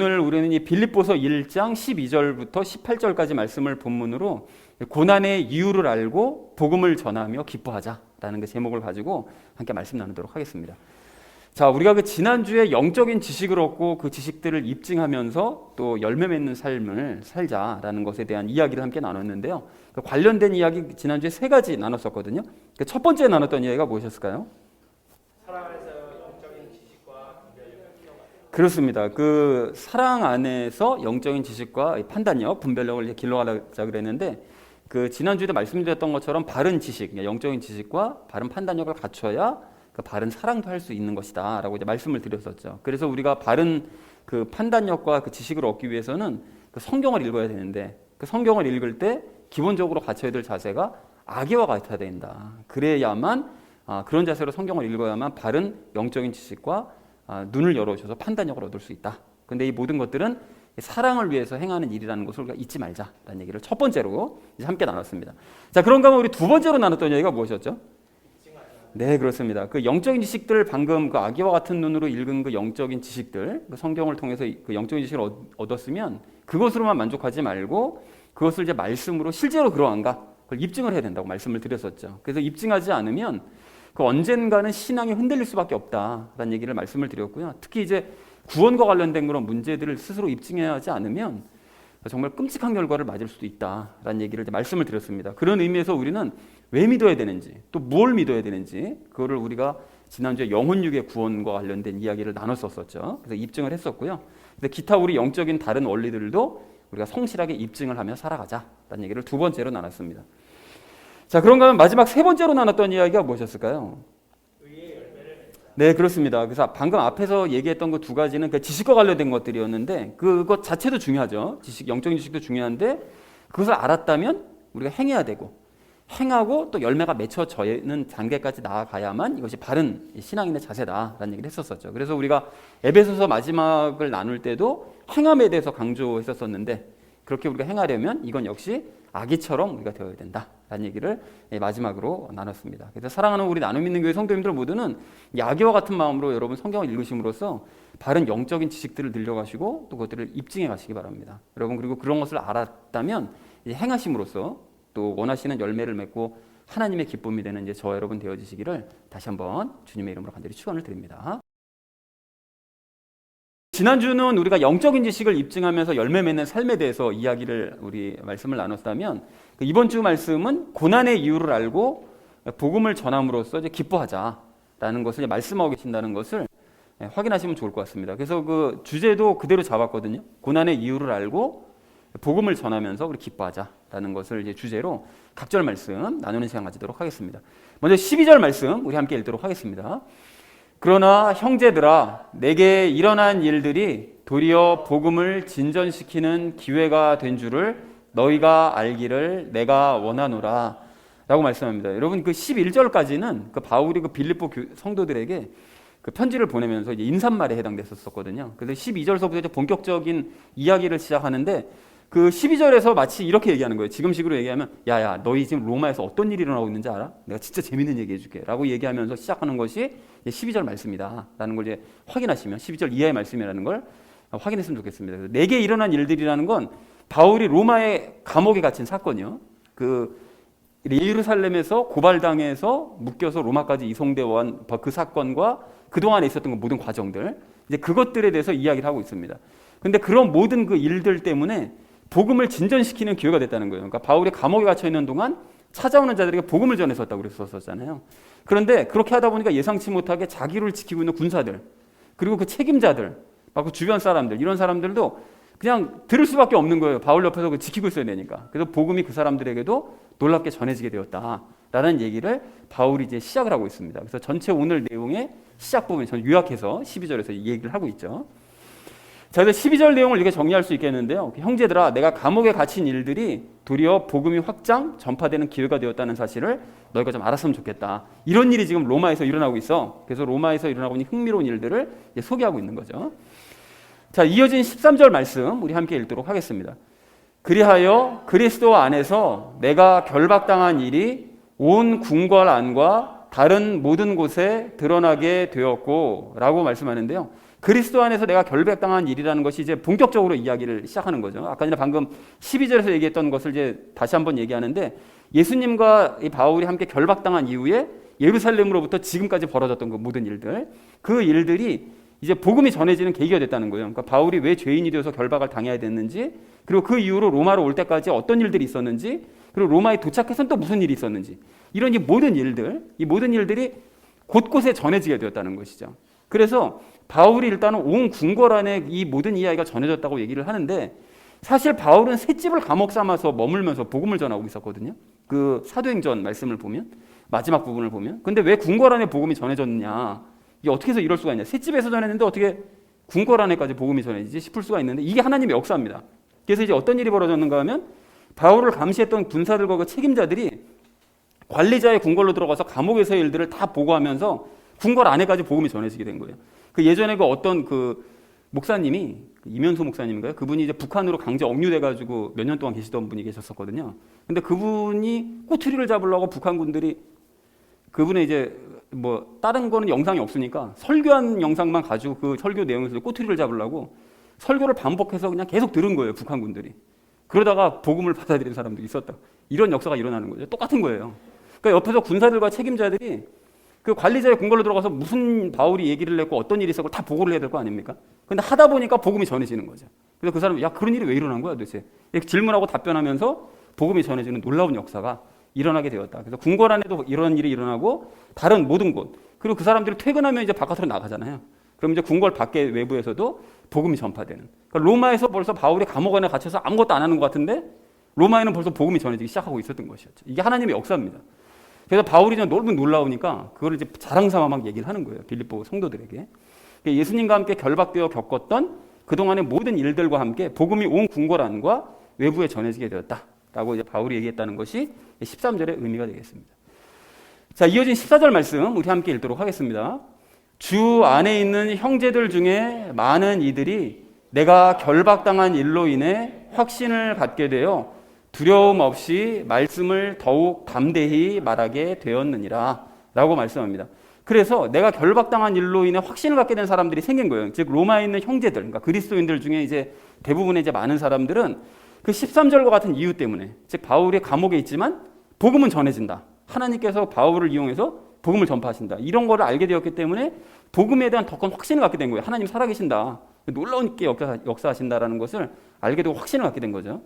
오늘 우리는 이 빌립보서 1장 12절부터 18절까지 말씀을 본문으로 고난의 이유를 알고 복음을 전하며 기뻐하자라는 그 제목을 가지고 함께 말씀 나누도록 하겠습니다. 자, 우리가 그 지난주에 영적인 지식을 얻고 그 지식들을 입증하면서 또 열매 맺는 삶을 살자라는 것에 대한 이야기를 함께 나눴는데요. 그 관련된 이야기 지난주에 세 가지 나눴었거든요. 그 첫 번째 나눴던 이야기가 무엇이었을까요? 사랑 안에서 영적인 지식과 분별력을 키워가자. 그렇습니다. 그 사랑 안에서 영적인 지식과 판단력, 분별력을 이제 길러가자 그랬는데 그 지난주에도 말씀드렸던 것처럼 바른 지식, 영적인 지식과 바른 판단력을 갖춰야 그 바른 사랑도 할 수 있는 것이다라고 이제 말씀을 드렸었죠. 그래서 우리가 바른 그 판단력과 그 지식을 얻기 위해서는 그 성경을 읽어야 되는데 그 성경을 읽을 때 기본적으로 갖춰야 될 자세가 아기와 같아야 된다. 그래야만 그런 자세로 성경을 읽어야만 바른 영적인 지식과 눈을 열어줘서 판단력을 얻을 수 있다. 근데 이 모든 것들은 사랑을 위해서 행하는 일이라는 것을 우리가 잊지 말자라는 얘기를 첫 번째로 이제 함께 나눴습니다. 자, 그런가 하면 우리 두 번째로 나눴던 얘기가 무엇이었죠? 네, 그렇습니다. 그 영적인 지식들 방금 그 아기와 같은 눈으로 읽은 그 영적인 지식들, 그 성경을 통해서 그 영적인 지식을 얻었으면 그것으로만 만족하지 말고 그것을 이제 말씀으로 실제로 그러한가 그걸 입증을 해야 된다고 말씀을 드렸었죠. 그래서 입증하지 않으면 그 언젠가는 신앙이 흔들릴 수밖에 없다라는 얘기를 말씀을 드렸고요. 특히 이제 구원과 관련된 그런 문제들을 스스로 입증해야 하지 않으면 정말 끔찍한 결과를 맞을 수도 있다라는 얘기를 이제 말씀을 드렸습니다. 그런 의미에서 우리는 왜 믿어야 되는지 또 뭘 믿어야 되는지 그거를 우리가 지난주에 영혼육의 구원과 관련된 이야기를 나눴었죠. 그래서 입증을 했었고요. 근데 기타 우리 영적인 다른 원리들도 우리가 성실하게 입증을 하며 살아가자라는 얘기를 두 번째로 나눴습니다. 자, 그런가 하면 마지막 세 번째로 나눴던 이야기가 무엇이었을까요? 의의 열매를 네, 그렇습니다. 그래서 방금 앞에서 얘기했던 그 두 가지는 그 지식과 관련된 것들이었는데 그것 자체도 중요하죠. 지식, 영적인 지식도 중요한데 그것을 알았다면 우리가 행해야 되고 행하고 또 열매가 맺혀져있는 단계까지 나아가야만 이것이 바른 신앙인의 자세다라는 얘기를 했었었죠. 그래서 우리가 에베소서 마지막을 나눌 때도 행함에 대해서 강조했었었는데 그렇게 우리가 행하려면 이건 역시 아기처럼 우리가 되어야 된다라는 얘기를 마지막으로 나눴습니다. 그래서 사랑하는 우리 나눔 있는 교회 성도님들 모두는 이 아기와 같은 마음으로 여러분 성경을 읽으심으로써 바른 영적인 지식들을 늘려가시고 또 그것들을 입증해 가시기 바랍니다. 여러분 그리고 그런 것을 알았다면 이제 행하심으로써 또 원하시는 열매를 맺고 하나님의 기쁨이 되는 이제 저와 여러분 되어지시기를 다시 한번 주님의 이름으로 간절히 축원을 드립니다. 지난주는 우리가 영적인 지식을 입증하면서 열매 맺는 삶에 대해서 이야기를 우리 말씀을 나눴다면 이번 주 말씀은 고난의 이유를 알고 복음을 전함으로써 이제 기뻐하자라는 것을 말씀하고 계신다는 것을 확인하시면 좋을 것 같습니다. 그래서 그 주제도 그대로 잡았거든요. 고난의 이유를 알고 복음을 전하면서 우리 기뻐하자라는 것을 이제 주제로 각절 말씀 나누는 시간 가지도록 하겠습니다. 먼저 12절 말씀 우리 함께 읽도록 하겠습니다. 그러나 형제들아 내게 일어난 일들이 도리어 복음을 진전시키는 기회가 된 줄을 너희가 알기를 내가 원하노라 라고 말씀합니다. 여러분 그 11절까지는 그 바울이 그 빌립보 성도들에게 그 편지를 보내면서 이제 인사말에 해당됐었거든요. 그래서 12절서부터 이제 본격적인 이야기를 시작하는데 그 12절에서 마치 이렇게 얘기하는 거예요. 지금식으로 얘기하면 야야 너희 지금 로마에서 어떤 일이 일어나고 있는지 알아? 내가 진짜 재밌는 얘기 해줄게 라고 얘기하면서 시작하는 것이 12절 말씀이다 라는 걸 이제 확인하시면 12절 이하의 말씀이라는 걸 확인했으면 좋겠습니다. 그래서 내게 일어난 일들이라는 건 바울이 로마의 감옥에 갇힌 사건이요. 그 예루살렘에서 고발당해서 묶여서 로마까지 이송되어 그 사건과 그동안에 있었던 모든 과정들 이제 그것들에 대해서 이야기를 하고 있습니다. 근데 그런 모든 그 일들 때문에 복음을 진전시키는 기회가 됐다는 거예요. 그러니까 바울이 감옥에 갇혀 있는 동안 찾아오는 자들에게 복음을 전했었다고 그랬었잖아요. 그런데 그렇게 하다 보니까 예상치 못하게 자기를 지키고 있는 군사들 그리고 그 책임자들, 그 주변 사람들 이런 사람들도 그냥 들을 수밖에 없는 거예요. 바울 옆에서 지키고 있어야 되니까. 그래서 복음이 그 사람들에게도 놀랍게 전해지게 되었다라는 얘기를 바울이 이제 시작을 하고 있습니다. 그래서 전체 오늘 내용의 시작 부분 저는 요약해서 12절에서 얘기를 하고 있죠. 자, 그래서 12절 내용을 이렇게 정리할 수 있겠는데요. 형제들아, 내가 감옥에 갇힌 일들이 도리어 복음이 확장, 전파되는 기회가 되었다는 사실을 너희가 좀 알았으면 좋겠다. 이런 일이 지금 로마에서 일어나고 있어. 그래서 로마에서 일어나고 있는 흥미로운 일들을 이제 소개하고 있는 거죠. 자, 이어진 13절 말씀 우리 함께 읽도록 하겠습니다. 그리하여 그리스도 안에서 내가 결박당한 일이 온 궁궐 안과 다른 모든 곳에 드러나게 되었고 라고 말씀하는데요. 그리스도 안에서 내가 결백당한 일이라는 것이 이제 본격적으로 이야기를 시작하는 거죠. 아까 전에 방금 12절에서 얘기했던 것을 이제 다시 한번 얘기하는데, 예수님과 이 바울이 함께 결박당한 이후에 예루살렘으로부터 지금까지 벌어졌던 그 모든 일들, 그 일들이 이제 복음이 전해지는 계기가 됐다는 거예요. 그러니까 바울이 왜 죄인이 되어서 결박을 당해야 됐는지, 그리고 그 이후로 로마로 올 때까지 어떤 일들이 있었는지, 그리고 로마에 도착해서는 또 무슨 일이 있었는지, 이런 이 모든 일들이 곳곳에 전해지게 되었다는 것이죠. 그래서 바울이 일단은 온 궁궐 안에 이 모든 이야기가 전해졌다고 얘기를 하는데, 사실 바울은 셋집을 감옥 삼아서 머물면서 복음을 전하고 있었거든요. 그 사도행전 말씀을 보면, 마지막 부분을 보면. 근데 왜 궁궐 안에 복음이 전해졌느냐, 이게 어떻게 해서 이럴 수가 있냐, 셋집에서 전했는데 어떻게 궁궐 안에까지 복음이 전해지지 싶을 수가 있는데, 이게 하나님의 역사입니다. 그래서 이제 어떤 일이 벌어졌는가 하면, 바울을 감시했던 군사들과 그 책임자들이 관리자의 궁궐로 들어가서 감옥에서의 일들을 다 보고하면서 궁궐 안에까지 복음이 전해지게 된 거예요. 그 예전에 그 어떤 그 목사님이, 이면수 목사님인가요? 그분이 이제 북한으로 강제 억류돼가지고 몇 년 동안 계시던 분이 계셨었거든요. 근데 그분이 꼬투리를 잡으려고 북한 군들이, 그분의 이제 뭐 다른 거는 영상이 없으니까 설교한 영상만 가지고 그 설교 내용에서 꼬투리를 잡으려고 설교를 반복해서 그냥 계속 들은 거예요, 북한 군들이. 그러다가 복음을 받아들인 사람도 있었다. 이런 역사가 일어나는 거죠. 똑같은 거예요. 그러니까 옆에서 군사들과 책임자들이 그 관리자의 궁궐로 들어가서 무슨 바울이 얘기를 했고 어떤 일이 있었고 다 보고를 해야 될 거 아닙니까? 근데 하다 보니까 복음이 전해지는 거죠. 그래서 그 사람이, 야, 그런 일이 왜 일어난 거야 도대체? 이렇게 질문하고 답변하면서 복음이 전해지는 놀라운 역사가 일어나게 되었다. 그래서 궁궐 안에도 이런 일이 일어나고 다른 모든 곳, 그리고 그 사람들이 퇴근하면 이제 바깥으로 나가잖아요. 그럼 이제 궁궐 밖에 외부에서도 복음이 전파되는. 그러니까 로마에서 벌써 바울이 감옥 안에 갇혀서 아무것도 안 하는 것 같은데 로마에는 벌써 복음이 전해지기 시작하고 있었던 것이었죠. 이게 하나님의 역사입니다. 그래서 바울이 좀 너무 놀라우니까 그걸 이제 자랑삼아 막 얘기를 하는 거예요, 빌립보 성도들에게. 예수님과 함께 결박되어 겪었던 그동안의 모든 일들과 함께 복음이 온 궁궐 안과 외부에 전해지게 되었다라고 이제 바울이 얘기했다는 것이 13절의 의미가 되겠습니다. 자, 이어진 14절 말씀 우리 함께 읽도록 하겠습니다. 주 안에 있는 형제들 중에 많은 이들이 내가 결박당한 일로 인해 확신을 갖게 되어 두려움 없이 말씀을 더욱 담대히 말하게 되었느니라 라고 말씀합니다. 그래서 내가 결박당한 일로 인해 확신을 갖게 된 사람들이 생긴 거예요. 즉 로마에 있는 형제들, 그러니까 그리스도인들 중에 이제 대부분의 이제 많은 사람들은 그 13절과 같은 이유 때문에, 즉 바울이 감옥에 있지만 복음은 전해진다, 하나님께서 바울을 이용해서 복음을 전파하신다, 이런 거를 알게 되었기 때문에 복음에 대한 더 큰 확신을 갖게 된 거예요. 하나님 살아계신다, 놀라운게 역사하신다라는 것을 알게 되고 확신을 갖게 된 거죠.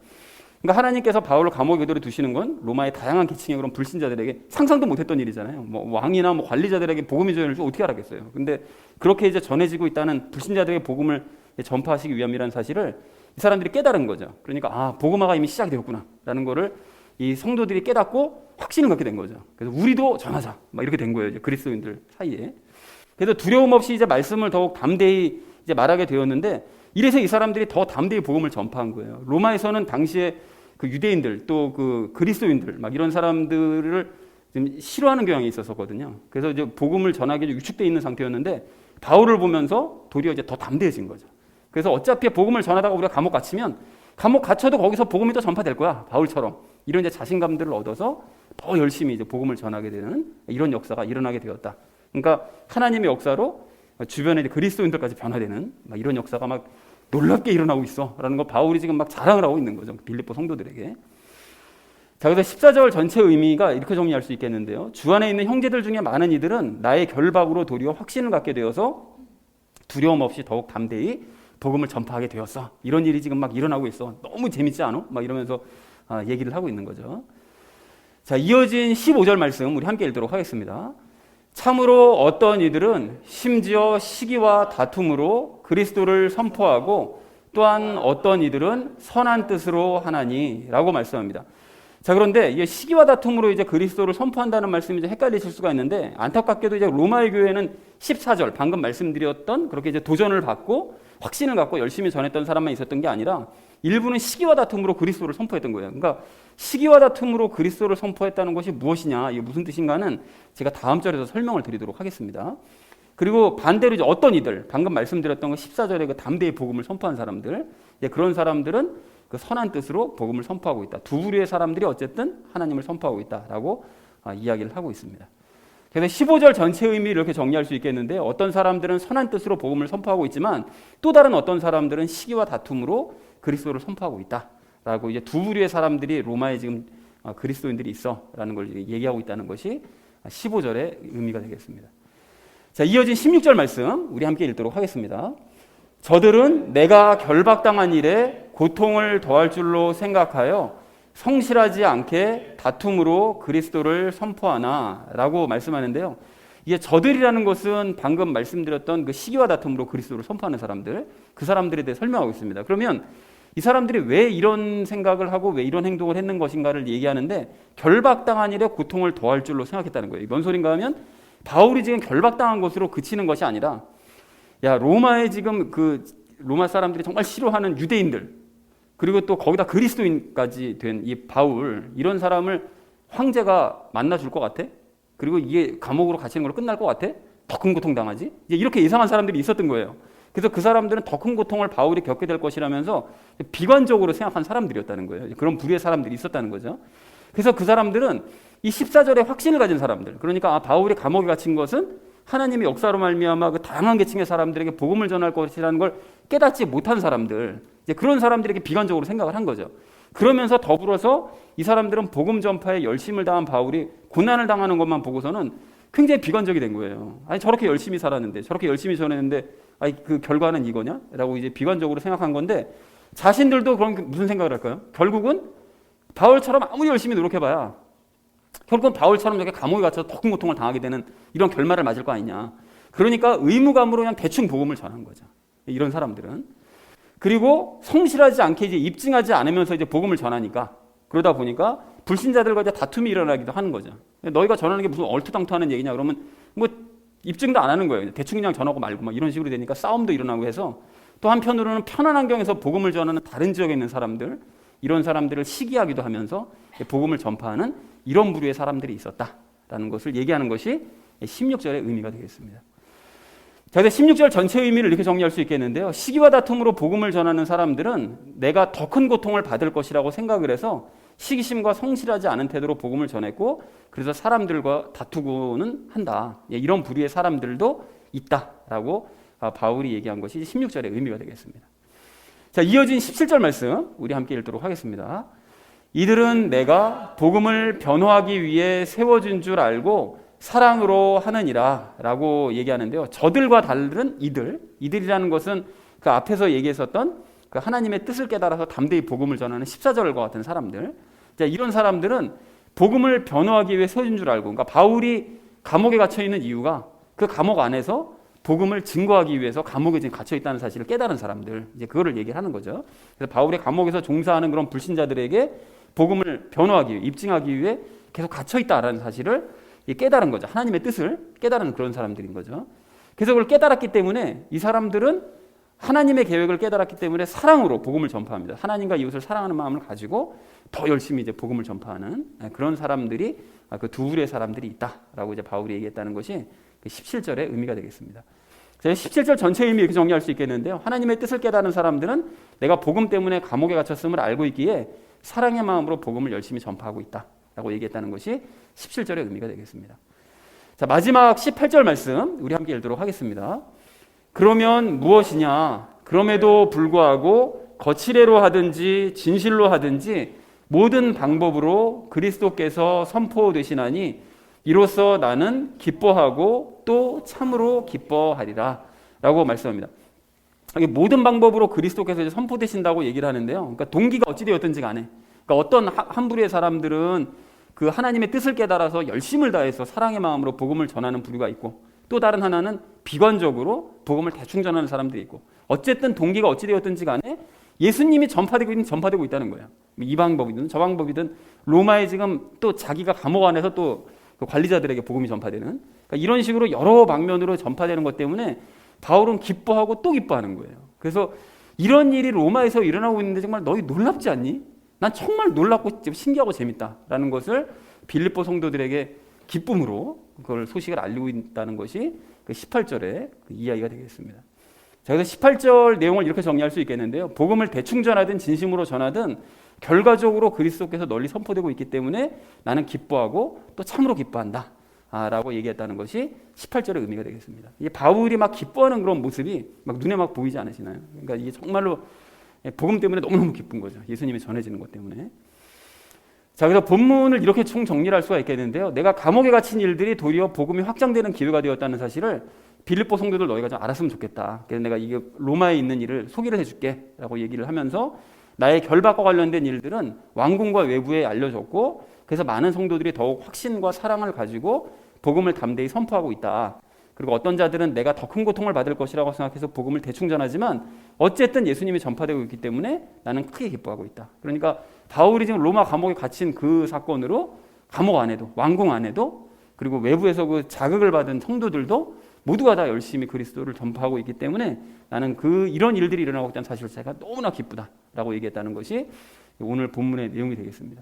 그러니까 하나님께서 바울을 감옥에 그대로 두시는 건 로마의 다양한 계층의 그런 불신자들에게 상상도 못했던 일이잖아요. 뭐 왕이나 뭐 관리자들에게 복음이 전해질 줄 어떻게 알았겠어요. 근데 그렇게 이제 전해지고 있다는 불신자들에게 복음을 전파하시기 위함이라는 사실을 이 사람들이 깨달은 거죠. 그러니까 아, 복음화가 이미 시작이 되었구나라는 거를 이 성도들이 깨닫고 확신을 갖게 된 거죠. 그래서 우리도 전하자, 막 이렇게 된 거예요, 이제 그리스도인들 사이에. 그래서 두려움 없이 이제 말씀을 더욱 담대히 이제 말하게 되었는데, 이래서 이 사람들이 더 담대히 복음을 전파한 거예요. 로마에서는 당시에 그 유대인들 또 그 그리스도인들 막 이런 사람들을 좀 싫어하는 경향이 있었거든요. 그래서 이제 복음을 전하기 위축돼 있는 상태였는데 바울을 보면서 도리어 이제 더 담대해진 거죠. 그래서 어차피 복음을 전하다가 우리가 감옥 갇히면 감옥 갇혀도 거기서 복음이 또 전파될 거야, 바울처럼. 이런 이제 자신감들을 얻어서 더 열심히 이제 복음을 전하게 되는 이런 역사가 일어나게 되었다. 그러니까 하나님의 역사로 주변에 그리스도인들까지 변화되는 막 이런 역사가 막 놀랍게 일어나고 있어라는 거 바울이 지금 막 자랑을 하고 있는 거죠, 빌립보 성도들에게. 자, 그래서 14절 전체 의미가 이렇게 정리할 수 있겠는데요. 주 안에 있는 형제들 중에 많은 이들은 나의 결박으로 도리어 확신을 갖게 되어서 두려움 없이 더욱 담대히 복음을 전파하게 되었어. 이런 일이 지금 막 일어나고 있어. 너무 재밌지 않아? 막 이러면서 얘기를 하고 있는 거죠. 자, 이어진 15절 말씀 우리 함께 읽도록 하겠습니다. 참으로 어떤 이들은 심지어 시기와 다툼으로 그리스도를 선포하고 또한 어떤 이들은 선한 뜻으로 하나니라고 말씀합니다. 자, 그런데 이게 시기와 다툼으로 이제 그리스도를 선포한다는 말씀이 이제 헷갈리실 수가 있는데, 안타깝게도 이제 로마의 교회는 14절 방금 말씀드렸던 그렇게 이제 도전을 받고 확신을 갖고 열심히 전했던 사람만 있었던 게 아니라 일부는 시기와 다툼으로 그리스도를 선포했던 거예요. 그러니까 시기와 다툼으로 그리스도를 선포했다는 것이 무엇이냐, 이게 무슨 뜻인가는 제가 다음 절에서 설명을 드리도록 하겠습니다. 그리고 반대로 이제 어떤 이들, 방금 말씀드렸던 그 14절에 그 담대히 복음을 선포한 사람들, 그런 사람들은 그 선한 뜻으로 복음을 선포하고 있다. 두 부류의 사람들이 어쨌든 하나님을 선포하고 있다라고 이야기를 하고 있습니다. 그래서 15절 전체 의미를 이렇게 정리할 수 있겠는데, 어떤 사람들은 선한 뜻으로 복음을 선포하고 있지만 또 다른 어떤 사람들은 시기와 다툼으로 그리스도를 선포하고 있다라고 이제 두 부류의 사람들이 로마에 지금 그리스도인들이 있어라는 걸 얘기하고 있다는 것이 15절의 의미가 되겠습니다. 자, 이어진 16절 말씀 우리 함께 읽도록 하겠습니다. 저들은 내가 결박당한 일에 고통을 더할 줄로 생각하여 성실하지 않게 다툼으로 그리스도를 선포하나 라고 말씀하는데요. 이게 저들이라는 것은 방금 말씀드렸던 그 시기와 다툼으로 그리스도를 선포하는 사람들, 그 사람들에 대해 설명하고 있습니다. 그러면 이 사람들이 왜 이런 생각을 하고 왜 이런 행동을 했는 것인가를 얘기하는데, 결박당한 일에 고통을 더할 줄로 생각했다는 거예요. 뭔 소린가 하면 바울이 지금 결박당한 것으로 그치는 것이 아니라, 야, 로마에 지금 그 로마 사람들이 정말 싫어하는 유대인들, 그리고 또 거기다 그리스도인까지 된 이 바울, 이런 사람을 황제가 만나줄 것 같아? 그리고 이게 감옥으로 갇히는 걸로 끝날 것 같아? 더 큰 고통 당하지? 이제 이렇게 이상한 사람들이 있었던 거예요. 그래서 그 사람들은 더 큰 고통을 바울이 겪게 될 것이라면서 비관적으로 생각한 사람들이었다는 거예요. 그런 부류의 사람들이 있었다는 거죠. 그래서 그 사람들은 이 14절에 확신을 가진 사람들, 그러니까 바울이 감옥에 갇힌 것은 하나님의 역사로 말미암아 그 다양한 계층의 사람들에게 복음을 전할 것이라는 걸 깨닫지 못한 사람들, 이제 그런 사람들에게 비관적으로 생각을 한 거죠. 그러면서 더불어서 이 사람들은 복음 전파에 열심을 다한 바울이 고난을 당하는 것만 보고서는 굉장히 비관적이 된 거예요. 아니, 저렇게 열심히 살았는데, 저렇게 열심히 전했는데, 아니, 그 결과는 이거냐? 라고 이제 비관적으로 생각한 건데, 자신들도 그런 무슨 생각을 할까요? 결국은 바울처럼 아무리 열심히 노력해봐야 결국은 바울처럼 저렇게 감옥에 갇혀서 더 큰 고통을 당하게 되는 이런 결말을 맞을 거 아니냐. 그러니까 의무감으로 그냥 대충 복음을 전한 거죠. 이런 사람들은. 그리고 성실하지 않게 이제 입증하지 않으면서 이제 복음을 전하니까, 그러다 보니까 불신자들과 이제 다툼이 일어나기도 하는 거죠. 너희가 전하는 게 무슨 얼토당토하는 얘기냐 그러면 뭐 입증도 안 하는 거예요. 대충 그냥 전하고 말고 막 이런 식으로 되니까 싸움도 일어나고 해서, 또 한편으로는 편한 환경에서 복음을 전하는 다른 지역에 있는 사람들, 이런 사람들을 시기하기도 하면서 복음을 전파하는 이런 부류의 사람들이 있었다라는 것을 얘기하는 것이 16절의 의미가 되겠습니다. 자, 16절 전체 의미를 이렇게 정리할 수 있겠는데요. 시기와 다툼으로 복음을 전하는 사람들은 내가 더 큰 고통을 받을 것이라고 생각을 해서 시기심과 성실하지 않은 태도로 복음을 전했고, 그래서 사람들과 다투고는 한다. 이런 부류의 사람들도 있다라고 바울이 얘기한 것이 16절의 의미가 되겠습니다. 자, 이어진 17절 말씀 우리 함께 읽도록 하겠습니다. 이들은 내가 복음을 변호하기 위해 세워준 줄 알고 사랑으로 하느니라 라고 얘기하는데요. 저들과 다른 이들이라는 것은 그 앞에서 얘기했었던 그 하나님의 뜻을 깨달아서 담대히 복음을 전하는 14절과 같은 사람들. 자, 이런 사람들은 복음을 변호하기 위해 세워준 줄 알고, 그러니까 바울이 감옥에 갇혀 있는 이유가 그 감옥 안에서 복음을 증거하기 위해서 감옥에 지금 갇혀 있다는 사실을 깨달은 사람들, 이제 그거를 얘기하는 거죠. 그래서 바울이 감옥에서 종사하는 그런 불신자들에게 복음을 변호하기 위해, 입증하기 위해 계속 갇혀 있다라는 사실을 깨달은 거죠. 하나님의 뜻을 깨달은 그런 사람들인 거죠. 그래서 그걸 깨달았기 때문에 이 사람들은 하나님의 계획을 깨달았기 때문에 사랑으로 복음을 전파합니다. 하나님과 이웃을 사랑하는 마음을 가지고 더 열심히 이제 복음을 전파하는 그런 사람들이, 그 두 부류의 사람들이 있다라고 이제 바울이 얘기했다는 것이 17절의 의미가 되겠습니다. 17절 전체 의미 이렇게 정리할 수 있겠는데요. 하나님의 뜻을 깨달은 사람들은 내가 복음 때문에 감옥에 갇혔음을 알고 있기에 사랑의 마음으로 복음을 열심히 전파하고 있다라고 얘기했다는 것이 17절의 의미가 되겠습니다. 자, 마지막 18절 말씀 우리 함께 읽도록 하겠습니다. 그러면 무엇이냐? 그럼에도 불구하고 거칠애로 하든지 진실로 하든지 모든 방법으로 그리스도께서 선포되시나니 이로써 나는 기뻐하고 또 참으로 기뻐하리라 라고 말씀합니다. 모든 방법으로 그리스도께서 이제 선포되신다고 얘기를 하는데요. 그러니까 동기가 어찌되었든지 간에, 그러니까 어떤 한 부류의 사람들은 그 하나님의 뜻을 깨달아서 열심을 다해서 사랑의 마음으로 복음을 전하는 부류가 있고, 또 다른 하나는 비관적으로 복음을 대충 전하는 사람들이 있고, 어쨌든 동기가 어찌되었든지 간에 예수님이 전파되고 있다는 거예요. 이 방법이든 저 방법이든 로마에 지금 또 자기가 감옥 안에서 또 그 관리자들에게 복음이 전파되는, 그러니까 이런 식으로 여러 방면으로 전파되는 것 때문에 바울은 기뻐하고 또 기뻐하는 거예요. 그래서 이런 일이 로마에서 일어나고 있는데 정말 너희 놀랍지 않니? 난 정말 놀랍고 신기하고 재밌다라는 것을 빌립보 성도들에게 기쁨으로 그걸 소식을 알리고 있다는 것이 그 18절의 그 이야기가 되겠습니다. 자, 그래서 18절 내용을 이렇게 정리할 수 있겠는데요. 복음을 대충 전하든 진심으로 전하든 결과적으로 그리스도께서 널리 선포되고 있기 때문에 나는 기뻐하고 또 참으로 기뻐한다. 라고 얘기했다는 것이 18절의 의미가 되겠습니다. 이 바울이 막 기뻐하는 그런 모습이 막 눈에 막 보이지 않으시나요? 그러니까 이게 정말로 복음 때문에 너무너무 기쁜 거죠. 예수님이 전해지는 것 때문에. 자, 그래서 본문을 이렇게 총 정리를 할 수가 있겠는데요. 내가 감옥에 갇힌 일들이 도리어 복음이 확장되는 기회가 되었다는 사실을 빌립보 성도들 너희가 좀 알았으면 좋겠다. 그래서 내가 이게 로마에 있는 일을 소개를 해줄게 라고 얘기를 하면서 나의 결박과 관련된 일들은 왕궁과 외부에 알려졌고 그래서 많은 성도들이 더욱 확신과 사랑을 가지고 복음을 담대히 선포하고 있다. 그리고 어떤 자들은 내가 더 큰 고통을 받을 것이라고 생각해서 복음을 대충 전하지만 어쨌든 예수님이 전파되고 있기 때문에 나는 크게 기뻐하고 있다. 그러니까 바울이 지금 로마 감옥에 gathin 그 사건으로 감옥 안에도 왕궁 안에도 그리고 외부에서 그 자극을 받은 성도들도 모두가 다 열심히 그리스도를 전파하고 있기 때문에 나는 이런 일들이 일어나고 있다는 사실 자체가 너무나 기쁘다라고 얘기했다는 것이 오늘 본문의 내용이 되겠습니다.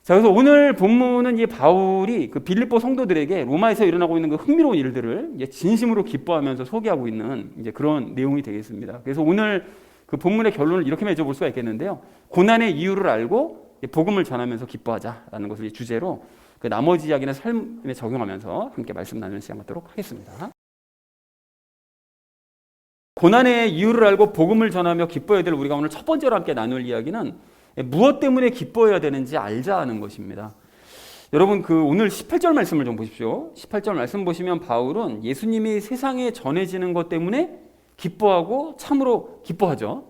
자, 그래서 오늘 본문은 이 바울이 그 빌립보 성도들에게 로마에서 일어나고 있는 그 흥미로운 일들을 이제 진심으로 기뻐하면서 소개하고 있는 이제 그런 내용이 되겠습니다. 그래서 오늘 그 본문의 결론을 이렇게 맺어볼 수가 있겠는데요. 고난의 이유를 알고 복음을 전하면서 기뻐하자라는 것을 주제로 그 나머지 이야기는 삶에 적용하면서 함께 말씀 나누는 시간 갖도록 하겠습니다. 고난의 이유를 알고 복음을 전하며 기뻐해야 될 우리가 오늘 첫 번째로 함께 나눌 이야기는 무엇 때문에 기뻐해야 되는지 알자는 것입니다. 여러분 오늘 18절 말씀을 좀 보십시오. 18절 말씀 보시면 바울은 예수님이 세상에 전해지는 것 때문에 기뻐하고 참으로 기뻐하죠.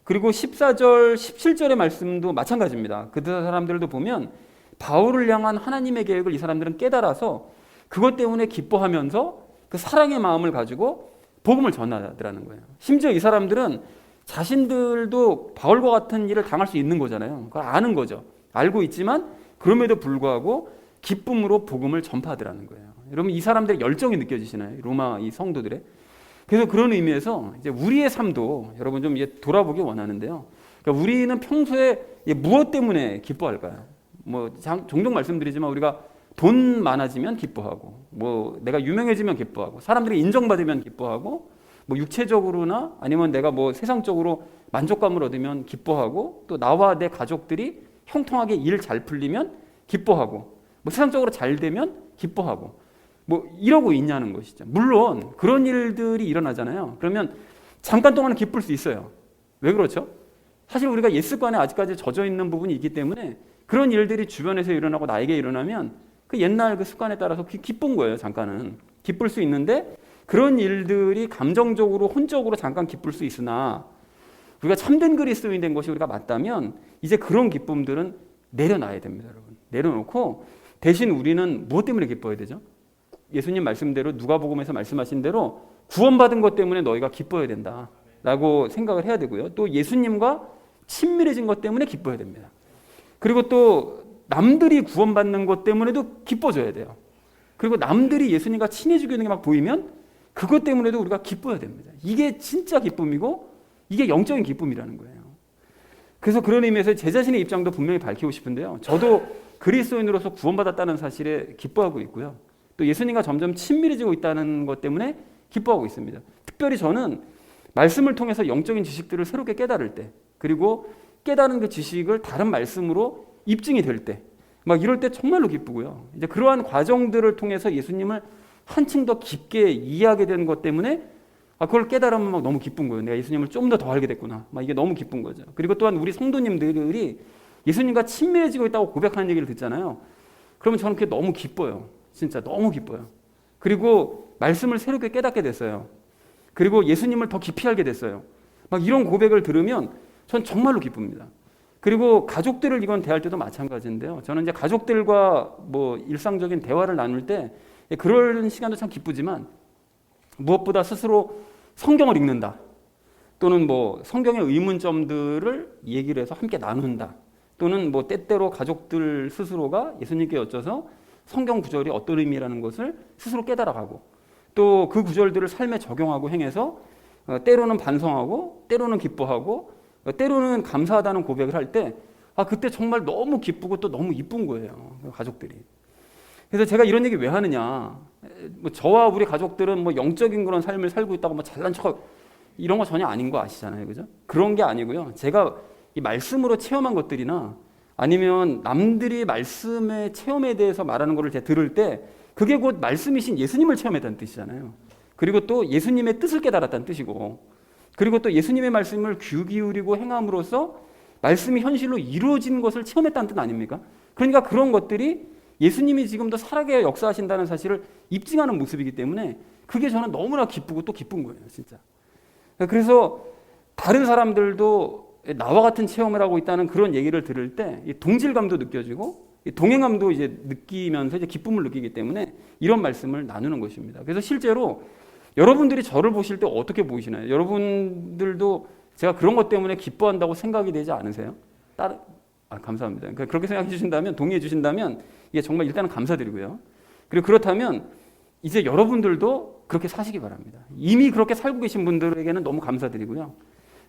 그리고 14절, 17절의 말씀도 마찬가지입니다. 그 사람들도 보면 바울을 향한 하나님의 계획을 이 사람들은 깨달아서 그것 때문에 기뻐하면서 그 사랑의 마음을 가지고 복음을 전하더라는 거예요. 심지어 이 사람들은 자신들도 바울과 같은 일을 당할 수 있는 거잖아요. 그걸 아는 거죠. 알고 있지만 그럼에도 불구하고 기쁨으로 복음을 전파하더라는 거예요. 여러분 이 사람들의 열정이 느껴지시나요? 로마 이 성도들의. 그래서 그런 의미에서 이제 우리의 삶도 여러분 좀 이제 돌아보기 원하는데요. 그러니까 우리는 평소에 무엇 때문에 기뻐할까요? 종종 말씀드리지만 우리가 돈 많아지면 기뻐하고, 내가 유명해지면 기뻐하고, 사람들이 인정받으면 기뻐하고, 육체적으로나 아니면 내가 세상적으로 만족감을 얻으면 기뻐하고, 또 나와 내 가족들이 형통하게 일 잘 풀리면 기뻐하고, 세상적으로 잘 되면 기뻐하고, 이러고 있냐는 것이죠. 물론 그런 일들이 일어나잖아요. 그러면 잠깐 동안은 기쁠 수 있어요. 왜 그렇죠? 사실 우리가 옛 습관에 아직까지 젖어 있는 부분이 있기 때문에 그런 일들이 주변에서 일어나고 나에게 일어나면 그 옛날 그 습관에 따라서 기쁜 거예요. 잠깐은 기쁠 수 있는데 그런 일들이 감정적으로 혼적으로 잠깐 기쁠 수 있으나 우리가 참된 그리스도인 된 것이 우리가 맞다면 이제 그런 기쁨들은 내려놔야 됩니다. 여러분 내려놓고 대신 우리는 무엇 때문에 기뻐해야 되죠? 예수님 말씀대로 누가복음에서 말씀하신 대로 구원받은 것 때문에 너희가 기뻐해야 된다라고 생각을 해야 되고요. 또 예수님과 친밀해진 것 때문에 기뻐해야 됩니다. 그리고 또 남들이 구원받는 것 때문에도 기뻐져야 돼요. 그리고 남들이 예수님과 친해지고 있는 게 막 보이면 그것 때문에도 우리가 기뻐해야 됩니다. 이게 진짜 기쁨이고 이게 영적인 기쁨이라는 거예요. 그래서 그런 의미에서 제 자신의 입장도 분명히 밝히고 싶은데요. 저도 그리스도인으로서 구원받았다는 사실에 기뻐하고 있고요. 또 예수님과 점점 친밀해지고 있다는 것 때문에 기뻐하고 있습니다. 특별히 저는 말씀을 통해서 영적인 지식들을 새롭게 깨달을 때, 그리고 깨달은 그 지식을 다른 말씀으로 입증이 될 때, 이럴 때 정말로 기쁘고요. 이제 그러한 과정들을 통해서 예수님을 한층 더 깊게 이해하게 되는 것 때문에 그걸 깨달으면 너무 기쁜 거예요. 내가 예수님을 좀 더 알게 됐구나. 이게 너무 기쁜 거죠. 그리고 또한 우리 성도님들이 예수님과 친밀해지고 있다고 고백하는 얘기를 듣잖아요. 그러면 저는 그게 너무 기뻐요. 진짜 너무 기뻐요. 그리고 말씀을 새롭게 깨닫게 됐어요. 그리고 예수님을 더 깊이 알게 됐어요. 이런 고백을 들으면 전 정말로 기쁩니다. 그리고 가족들을 이건 대할 때도 마찬가지인데요. 저는 이제 가족들과 일상적인 대화를 나눌 때 그런 시간도 참 기쁘지만 무엇보다 스스로 성경을 읽는다. 또는 성경의 의문점들을 얘기를 해서 함께 나눈다. 또는 때때로 가족들 스스로가 예수님께 여쭤서 성경 구절이 어떤 의미라는 것을 스스로 깨달아가고 또 그 구절들을 삶에 적용하고 행해서 때로는 반성하고 때로는 기뻐하고 때로는 감사하다는 고백을 할 때 그때 정말 너무 기쁘고 또 너무 이쁜 거예요. 가족들이. 그래서 제가 이런 얘기 왜 하느냐. 저와 우리 가족들은 영적인 그런 삶을 살고 있다고 잘난 척 이런 거 전혀 아닌 거 아시잖아요. 그죠? 그런 게 아니고요. 제가 이 말씀으로 체험한 것들이나 아니면 남들이 말씀의 체험에 대해서 말하는 거를 제가 들을 때 그게 곧 말씀이신 예수님을 체험했다는 뜻이잖아요. 그리고 또 예수님의 뜻을 깨달았다는 뜻이고, 그리고 또 예수님의 말씀을 귀 기울이고 행함으로써 말씀이 현실로 이루어진 것을 체험했다는 뜻 아닙니까? 그러니까 그런 것들이 예수님이 지금도 살아계 역사하신다는 사실을 입증하는 모습이기 때문에 그게 저는 너무나 기쁘고 또 기쁜 거예요, 진짜. 그래서 다른 사람들도 나와 같은 체험을 하고 있다는 그런 얘기를 들을 때 동질감도 느껴지고 동행감도 이제 느끼면서 이제 기쁨을 느끼기 때문에 이런 말씀을 나누는 것입니다. 그래서 실제로 여러분들이 저를 보실 때 어떻게 보이시나요? 여러분들도 제가 그런 것 때문에 기뻐한다고 생각이 되지 않으세요? 감사합니다. 그러니까 그렇게 생각해 주신다면, 동의해 주신다면 이게 정말 일단은 감사드리고요. 그리고 그렇다면 이제 여러분들도 그렇게 사시기 바랍니다. 이미 그렇게 살고 계신 분들에게는 너무 감사드리고요.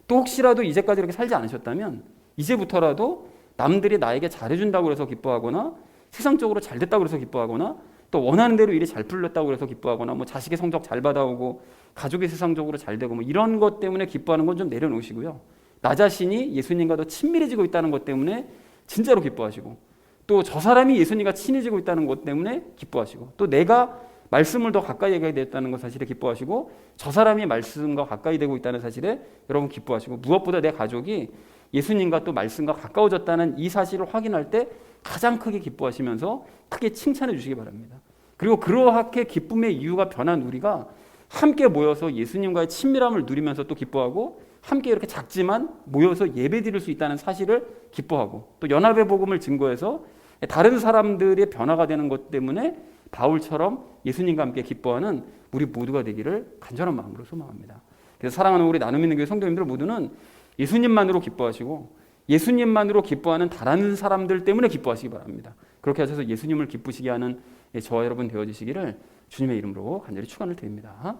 또 혹시라도 이제까지 이렇게 살지 않으셨다면 이제부터라도 남들이 나에게 잘해준다고 해서 기뻐하거나 세상적으로 잘 됐다고 해서 기뻐하거나 또 원하는 대로 일이 잘 풀렸다고 해서 기뻐하거나 뭐 자식의 성적 잘 받아오고 가족이 세상적으로 잘 되고 뭐 이런 것 때문에 기뻐하는 건 좀 내려놓으시고요. 나 자신이 예수님과 더 친밀해지고 있다는 것 때문에 진짜로 기뻐하시고 또 저 사람이 예수님과 친해지고 있다는 것 때문에 기뻐하시고 또 내가 말씀을 더 가까이 하게 됐다는 것 사실에 기뻐하시고 저 사람이 말씀과 가까이 되고 있다는 사실에 여러분 기뻐하시고 무엇보다 내 가족이 예수님과 또 말씀과 가까워졌다는 이 사실을 확인할 때 가장 크게 기뻐하시면서 크게 칭찬해 주시기 바랍니다. 그리고 그러하게 기쁨의 이유가 변한 우리가 함께 모여서 예수님과의 친밀함을 누리면서 또 기뻐하고 함께 이렇게 작지만 모여서 예배드릴 수 있다는 사실을 기뻐하고 또 연합의 복음을 증거해서 다른 사람들의 변화가 되는 것 때문에 바울처럼 예수님과 함께 기뻐하는 우리 모두가 되기를 간절한 마음으로 소망합니다. 그래서 사랑하는 우리 나눔 있는 교회 성도님들 모두는 예수님만으로 기뻐하시고 예수님만으로 기뻐하는 다른 사람들 때문에 기뻐하시기 바랍니다. 그렇게 하셔서 예수님을 기쁘시게 하는 저와 여러분 되어주시기를 주님의 이름으로 간절히 축원을 드립니다.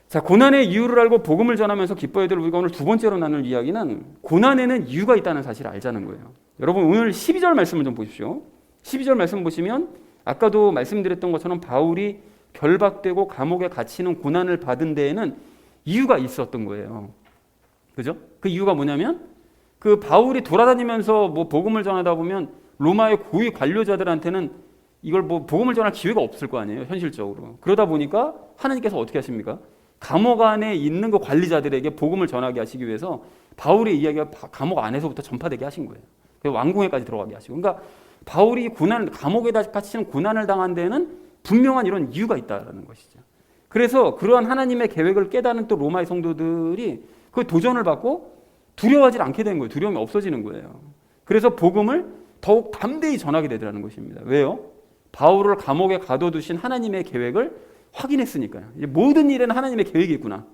자, 고난의 이유를 알고 복음을 전하면서 기뻐해야 될 우리가 오늘 두 번째로 나눌 이야기는 고난에는 이유가 있다는 사실을 알자는 거예요. 여러분 오늘 12절 말씀을 좀 보십시오. 12절 말씀 보시면 아까도 말씀드렸던 것처럼 바울이 결박되고 감옥에 갇히는 고난을 받은 데에는 이유가 있었던 거예요. 그죠? 그 이유가 뭐냐면 그 바울이 돌아다니면서 뭐 복음을 전하다 보면 로마의 고위 관료자들한테는 이걸 뭐 복음을 전할 기회가 없을 거 아니에요, 현실적으로. 그러다 보니까 하나님께서 어떻게 하십니까? 감옥 안에 있는 그 관리자들에게 복음을 전하게 하시기 위해서 바울의 이야기가 감옥 안에서부터 전파되게 하신 거예요. 왕궁에까지 들어가게 하시고. 그러니까 바울이 감옥에 갇히는 고난을 당한 데에는 분명한 이런 이유가 있다는 것이죠. 그래서 그러한 하나님의 계획을 깨닫는 또 로마의 성도들이 그 도전을 받고 두려워하지 않게 된 거예요. 두려움이 없어지는 거예요. 그래서 복음을 더욱 담대히 전하게 되더라는 것입니다. 왜요? 바울을 감옥에 가둬두신 하나님의 계획을 확인했으니까요. 모든 일에는 하나님의 계획이 있구나.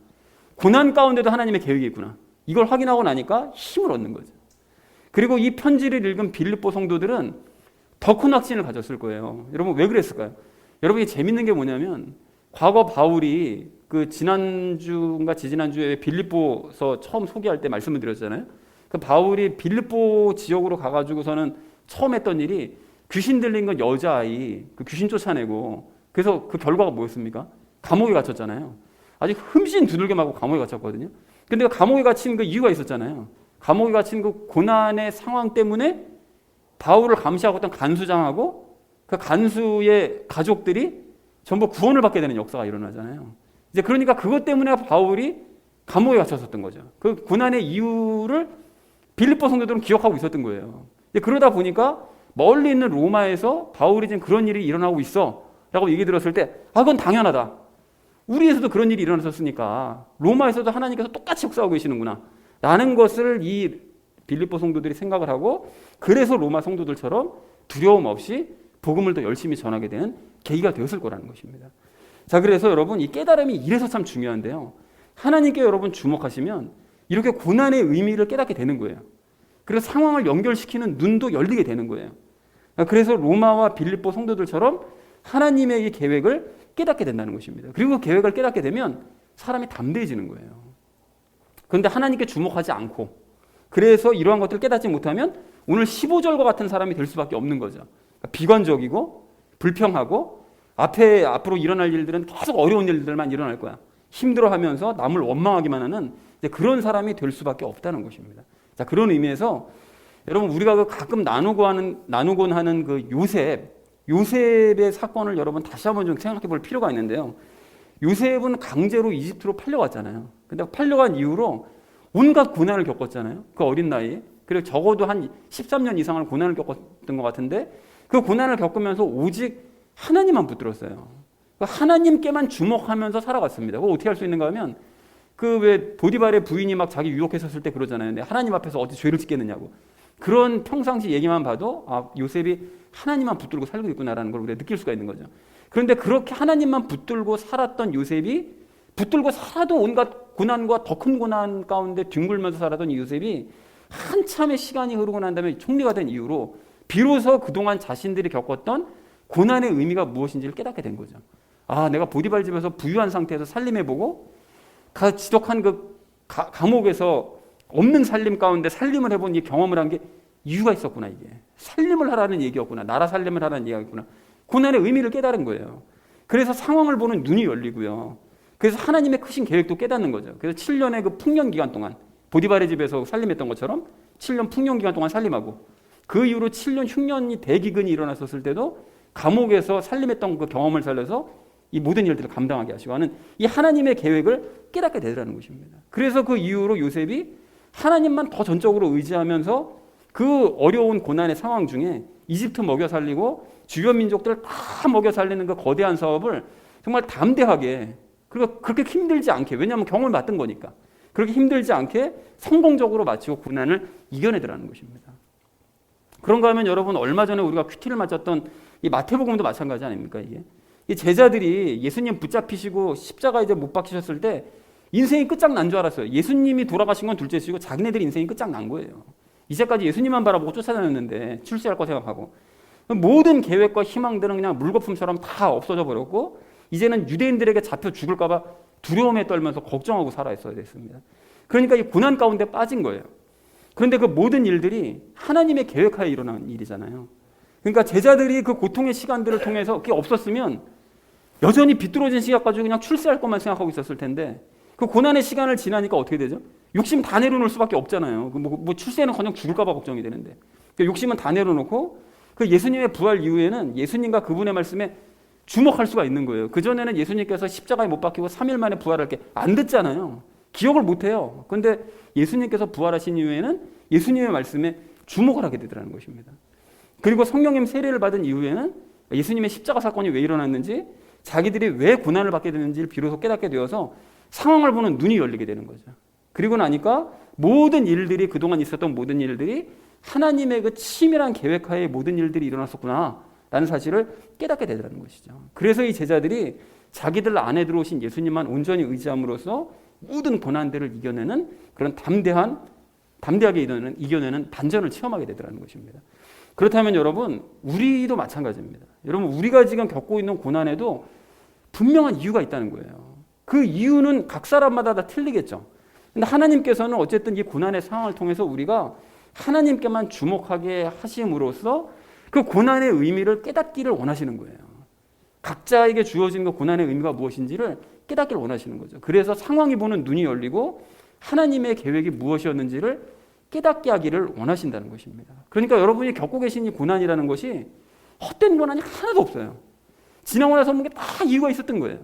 고난 가운데도 하나님의 계획이 있구나. 이걸 확인하고 나니까 힘을 얻는 거죠. 그리고 이 편지를 읽은 빌립보 성도들은 더 큰 확신을 가졌을 거예요. 여러분 왜 그랬을까요? 여러분이 재밌는 게 뭐냐면 과거 바울이 그 지난주인가 지지난주에 빌립보서 처음 소개할 때 말씀을 드렸잖아요. 그 바울이 빌립보 지역으로 가가지고서는 처음 했던 일이 귀신 들린 건 여자아이 그 귀신 쫓아내고 그래서 그 결과가 뭐였습니까? 감옥에 갇혔잖아요. 아직 흠씬 두들겨 맞고 감옥에 갇혔거든요. 근데 감옥에 갇힌 그 이유가 있었잖아요. 감옥에 갇힌 그 고난의 상황 때문에 바울을 감시하고 있던 간수장하고 그 간수의 가족들이 전부 구원을 받게 되는 역사가 일어나잖아요. 이제 그러니까 그것 때문에 바울이 감옥에 갇혔었던 거죠. 그 고난의 이유를 빌립보 성도들은 기억하고 있었던 거예요. 이제 그러다 보니까 멀리 있는 로마에서 바울이 지금 그런 일이 일어나고 있어 라고 얘기 들었을 때 그건 당연하다. 우리에서도 그런 일이 일어났었으니까 로마에서도 하나님께서 똑같이 역사하고 계시는구나 라는 것을 이 빌립보 성도들이 생각을 하고 그래서 로마 성도들처럼 두려움 없이 복음을 더 열심히 전하게 되는 계기가 되었을 거라는 것입니다. 자, 그래서 여러분 이 깨달음이 이래서 참 중요한데요. 하나님께 여러분 주목하시면 이렇게 고난의 의미를 깨닫게 되는 거예요. 그래서 상황을 연결시키는 눈도 열리게 되는 거예요. 그래서 로마와 빌립보 성도들처럼 하나님의 이 계획을 깨닫게 된다는 것입니다. 그리고 그 계획을 깨닫게 되면 사람이 담대해지는 거예요. 그런데 하나님께 주목하지 않고 그래서 이러한 것들을 깨닫지 못하면 오늘 15절과 같은 사람이 될 수밖에 없는 거죠. 그러니까 비관적이고 불평하고 앞으로 일어날 일들은 계속 어려운 일들만 일어날 거야. 힘들어하면서 남을 원망하기만 하는 그런 사람이 될 수밖에 없다는 것입니다. 자, 그런 의미에서 여러분 우리가 가끔 나누곤 하는 그 요셉 요셉의 사건을 여러분 다시 한번 좀 생각해 볼 필요가 있는데요. 요셉은 강제로 이집트로 팔려갔잖아요. 근데 팔려간 이후로 온갖 고난을 겪었잖아요. 그 어린 나이에. 그리고 적어도 한 13년 이상을 고난을 겪었던 것 같은데 그 고난을 겪으면서 오직 하나님만 붙들었어요. 하나님께만 주목하면서 살아갔습니다. 그거 어떻게 할 수 있는가 하면 그 왜 보디발의 부인이 막 자기 유혹했었을 때 그러잖아요. 근데 하나님 앞에서 어떻게 죄를 짓겠느냐고. 그런 평상시 얘기만 봐도 아, 요셉이 하나님만 붙들고 살고 있구나라는 걸 우리가 느낄 수가 있는 거죠. 그런데 그렇게 하나님만 붙들고 살았던 요셉이 붙들고 살아도 온갖 고난과 더 큰 고난 가운데 뒹굴면서 살았던 요셉이 한참의 시간이 흐르고 난 다음에 총리가 된 이후로 비로소 그동안 자신들이 겪었던 고난의 의미가 무엇인지를 깨닫게 된 거죠. 아, 내가 보디발 집에서 부유한 상태에서 살림해보고 지독한 그 감옥에서 없는 살림 가운데 살림을 해본 이 경험을 한 게 이유가 있었구나. 이게 살림을 하라는 얘기였구나. 나라 살림을 하라는 얘기였구나. 고난의 의미를 깨달은 거예요. 그래서 상황을 보는 눈이 열리고요. 그래서 하나님의 크신 계획도 깨닫는 거죠. 그래서 7년의 그 풍년 기간 동안 보디발의 집에서 살림했던 것처럼 7년 풍년 기간 동안 살림하고 그 이후로 7년 흉년이 대기근이 일어났었을 때도 감옥에서 살림했던 그 경험을 살려서 이 모든 일들을 감당하게 하시고 하는 이 하나님의 계획을 깨닫게 되더라는 것입니다. 그래서 그 이후로 요셉이 하나님만 더 전적으로 의지하면서 그 어려운 고난의 상황 중에 이집트 먹여 살리고 주변 민족들을 다 먹여 살리는 그 거대한 사업을 정말 담대하게 그리고 그렇게 힘들지 않게 왜냐하면 경험을 맡은 거니까 그렇게 힘들지 않게 성공적으로 마치고 고난을 이겨내더라는 것입니다. 그런가 하면 여러분 얼마 전에 우리가 큐티를 맞았던 이 마태복음도 마찬가지 아닙니까? 이게 이 제자들이 예수님 붙잡히시고 십자가에 이제 못 박히셨을 때 인생이 끝장난 줄 알았어요. 예수님이 돌아가신 건 둘째치고 자기네들 인생이 끝장난 거예요. 이제까지 예수님만 바라보고 쫓아다녔는데 출세할 거 생각하고 모든 계획과 희망들은 그냥 물거품처럼 다 없어져 버렸고 이제는 유대인들에게 잡혀 죽을까 봐 두려움에 떨면서 걱정하고 살아있어야 됐습니다. 그러니까 이 고난 가운데 빠진 거예요. 그런데 그 모든 일들이 하나님의 계획하에 일어난 일이잖아요. 그러니까 제자들이 그 고통의 시간들을 통해서 그게 없었으면 여전히 비뚤어진 시각 가지고 그냥 출세할 것만 생각하고 있었을 텐데 그 고난의 시간을 지나니까 어떻게 되죠? 욕심 다 내려놓을 수밖에 없잖아요. 뭐 출세는커녕 죽을까 봐 걱정이 되는데 욕심은 다 내려놓고 그 예수님의 부활 이후에는 예수님과 그분의 말씀에 주목할 수가 있는 거예요. 그전에는 예수님께서 십자가에 못 박히고 3일 만에 부활할 게 안 됐잖아요. 기억을 못 해요. 그런데 예수님께서 부활하신 이후에는 예수님의 말씀에 주목을 하게 되더라는 것입니다. 그리고 성령님 세례를 받은 이후에는 예수님의 십자가 사건이 왜 일어났는지 자기들이 왜 고난을 받게 되는지를 비로소 깨닫게 되어서 상황을 보는 눈이 열리게 되는 거죠. 그리고 나니까 모든 일들이 그동안 있었던 모든 일들이 하나님의 그 치밀한 계획하에 모든 일들이 일어났었구나 라는 사실을 깨닫게 되더라는 것이죠. 그래서 이 제자들이 자기들 안에 들어오신 예수님만 온전히 의지함으로써 모든 고난들을 이겨내는 그런 담대하게 이겨내는 반전을 체험하게 되더라는 것입니다. 그렇다면 여러분 우리도 마찬가지입니다. 여러분 우리가 지금 겪고 있는 고난에도 분명한 이유가 있다는 거예요. 그 이유는 각 사람마다 다 틀리겠죠. 근데 하나님께서는 어쨌든 이 고난의 상황을 통해서 우리가 하나님께만 주목하게 하심으로써 그 고난의 의미를 깨닫기를 원하시는 거예요. 각자에게 주어진 그 고난의 의미가 무엇인지를 깨닫기를 원하시는 거죠. 그래서 상황이 보는 눈이 열리고 하나님의 계획이 무엇이었는지를 깨닫게 하기를 원하신다는 것입니다. 그러니까 여러분이 겪고 계신 이 고난이라는 것이 헛된 고난이 하나도 없어요. 지나고 나서 보는 게 다 이유가 있었던 거예요.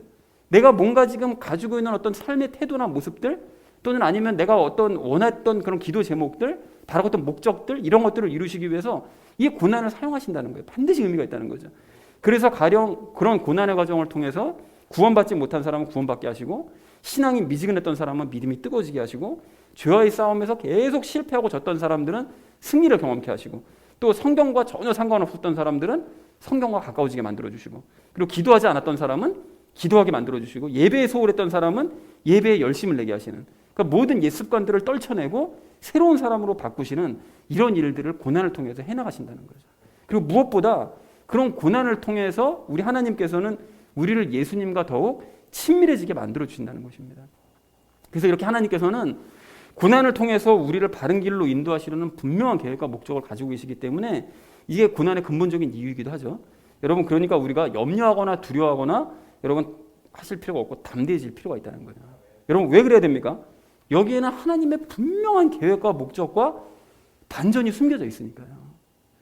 내가 뭔가 지금 가지고 있는 어떤 삶의 태도나 모습들 또는 아니면 내가 어떤 원했던 그런 기도 제목들 바라봤던 목적들 이런 것들을 이루시기 위해서 이 고난을 사용하신다는 거예요. 반드시 의미가 있다는 거죠. 그래서 가령 그런 고난의 과정을 통해서 구원받지 못한 사람은 구원받게 하시고 신앙이 미지근했던 사람은 믿음이 뜨거워지게 하시고 죄와의 싸움에서 계속 실패하고 졌던 사람들은 승리를 경험케 하시고 또 성경과 전혀 상관없었던 사람들은 성경과 가까워지게 만들어주시고 그리고 기도하지 않았던 사람은 기도하게 만들어주시고 예배에 소홀했던 사람은 예배에 열심을 내게 하시는 그러니까 모든 옛 습관들을 떨쳐내고 새로운 사람으로 바꾸시는 이런 일들을 고난을 통해서 해나가신다는 거죠. 그리고 무엇보다 그런 고난을 통해서 우리 하나님께서는 우리를 예수님과 더욱 친밀해지게 만들어 주신다는 것입니다. 그래서 이렇게 하나님께서는 고난을 통해서 우리를 바른 길로 인도하시려는 분명한 계획과 목적을 가지고 계시기 때문에 이게 고난의 근본적인 이유이기도 하죠. 여러분 그러니까 우리가 염려하거나 두려워하거나 여러분 하실 필요가 없고 담대해질 필요가 있다는 거예요. 여러분 왜 그래야 됩니까? 여기에는 하나님의 분명한 계획과 목적과 반전이 숨겨져 있으니까요.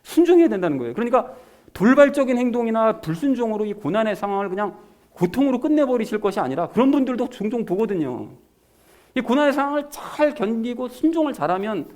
순종해야 된다는 거예요. 그러니까 돌발적인 행동이나 불순종으로 이 고난의 상황을 그냥 고통으로 끝내버리실 것이 아니라 그런 분들도 종종 보거든요. 이 고난의 상황을 잘 견디고 순종을 잘하면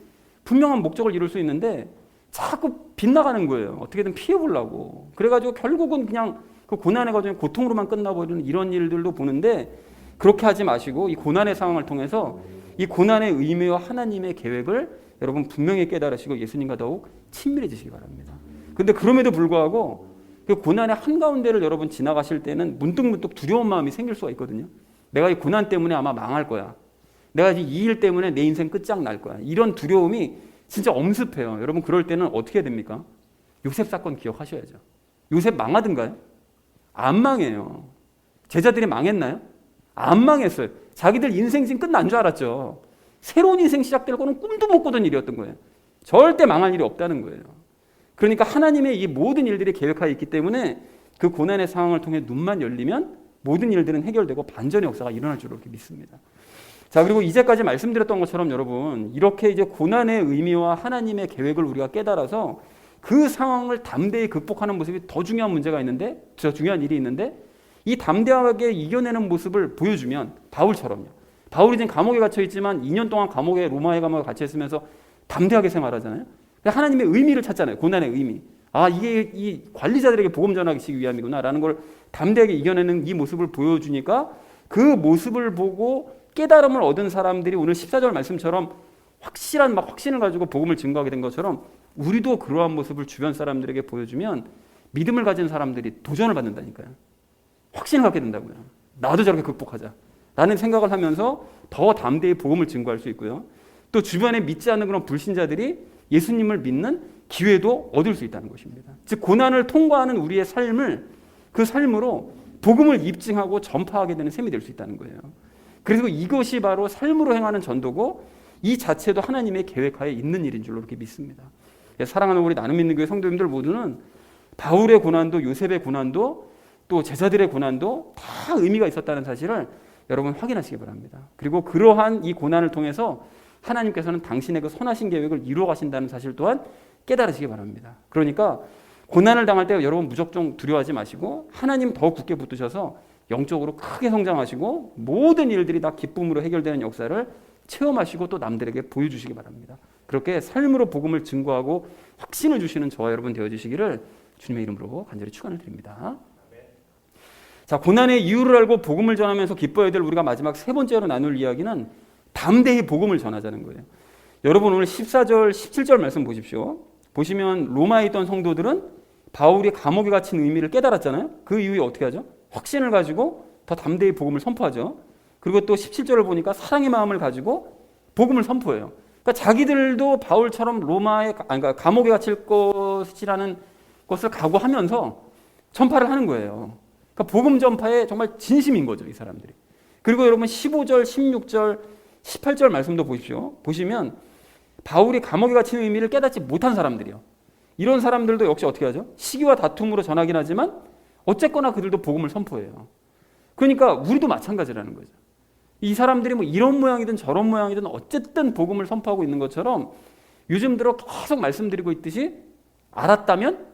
분명한 목적을 이룰 수 있는데 자꾸 빗나가는 거예요. 어떻게든 피해보려고. 그래가지고 결국은 그냥 그 고난의 과정이 고통으로만 끝나버리는 이런 일들도 보는데 그렇게 하지 마시고 이 고난의 상황을 통해서 이 고난의 의미와 하나님의 계획을 여러분 분명히 깨달으시고 예수님과 더욱 친밀해지시기 바랍니다. 근데 그럼에도 불구하고 그 고난의 한가운데를 여러분 지나가실 때는 문득문득 두려운 마음이 생길 수가 있거든요. 내가 이 고난 때문에 아마 망할 거야. 내가 이 일 때문에 내 인생 끝장날 거야. 이런 두려움이 진짜 엄습해요. 여러분 그럴 때는 어떻게 됩니까? 요셉 사건 기억하셔야죠. 요셉 망하던가요? 안 망해요. 제자들이 망했나요? 안 망했어요. 자기들 인생 지금 끝난 줄 알았죠. 새로운 인생 시작될 거는 꿈도 못 꾸던 일이었던 거예요. 절대 망할 일이 없다는 거예요. 그러니까 하나님의 이 모든 일들이 계획하에 있기 때문에 그 고난의 상황을 통해 눈만 열리면 모든 일들은 해결되고 반전의 역사가 일어날 줄로 이렇게 믿습니다. 자, 그리고 이제까지 말씀드렸던 것처럼 여러분 이렇게 이제 고난의 의미와 하나님의 계획을 우리가 깨달아서 그 상황을 담대히 극복하는 모습이 더 중요한 문제가 있는데, 더 중요한 일이 있는데 이 담대하게 이겨내는 모습을 보여주면 바울처럼요. 바울이 지금 감옥에 갇혀 있지만 2년 동안 감옥에 로마의 감옥에 갇혀 있으면서 담대하게 생활하잖아요. 하나님의 의미를 찾잖아요. 고난의 의미. 아, 이게 이 관리자들에게 복음 전하기 위함이구나라는 걸 담대하게 이겨내는 이 모습을 보여주니까 그 모습을 보고 깨달음을 얻은 사람들이 오늘 14절 말씀처럼 확실한 확신을 가지고 복음을 증거하게 된 것처럼 우리도 그러한 모습을 주변 사람들에게 보여주면 믿음을 가진 사람들이 도전을 받는다니까요. 확신을 갖게 된다고요. 나도 저렇게 극복하자 라는 생각을 하면서 더 담대히 복음을 증거할 수 있고요. 또 주변에 믿지 않는 그런 불신자들이 예수님을 믿는 기회도 얻을 수 있다는 것입니다. 즉 고난을 통과하는 우리의 삶을 그 삶으로 복음을 입증하고 전파하게 되는 셈이 될 수 있다는 거예요. 그래서 이것이 바로 삶으로 행하는 전도고 이 자체도 하나님의 계획하에 있는 일인 줄로 이렇게 믿습니다. 사랑하는 우리 나눔 있는 교회 성도님들 모두는 바울의 고난도 요셉의 고난도 또 제자들의 고난도 다 의미가 있었다는 사실을 여러분 확인하시기 바랍니다. 그리고 그러한 이 고난을 통해서 하나님께서는 당신의 그 선하신 계획을 이루어 가신다는 사실 또한 깨달으시기 바랍니다. 그러니까 고난을 당할 때 여러분 무조건 두려워하지 마시고 하나님 더 굳게 붙드셔서 영적으로 크게 성장하시고 모든 일들이 다 기쁨으로 해결되는 역사를 체험하시고 또 남들에게 보여주시기 바랍니다. 그렇게 삶으로 복음을 증거하고 확신을 주시는 저와 여러분 되어주시기를 주님의 이름으로 간절히 축원을 드립니다. 자, 고난의 이유를 알고 복음을 전하면서 기뻐해야 될 우리가 마지막 세 번째로 나눌 이야기는 담대히 복음을 전하자는 거예요. 여러분 오늘 14절, 17절 말씀 보십시오. 보시면 로마에 있던 성도들은 바울이 감옥에 갇힌 의미를 깨달았잖아요. 그 이후에 어떻게 하죠? 확신을 가지고 더 담대히 복음을 선포하죠. 그리고 또 17절을 보니까 사랑의 마음을 가지고 복음을 선포해요. 그러니까 자기들도 바울처럼 그러니까 감옥에 갇힐 것이라는 것을 각오하면서 전파를 하는 거예요. 그러니까 복음 전파에 정말 진심인 거죠, 이 사람들이. 그리고 여러분 15절, 16절, 18절 말씀도 보십시오. 보시면 바울이 감옥에 갇힌 의미를 깨닫지 못한 사람들이요. 이런 사람들도 역시 어떻게 하죠? 시기와 다툼으로 전하긴 하지만 어쨌거나 그들도 복음을 선포해요. 그러니까 우리도 마찬가지라는 거죠. 이 사람들이 뭐 이런 모양이든 저런 모양이든 어쨌든 복음을 선포하고 있는 것처럼 요즘 들어 계속 말씀드리고 있듯이 알았다면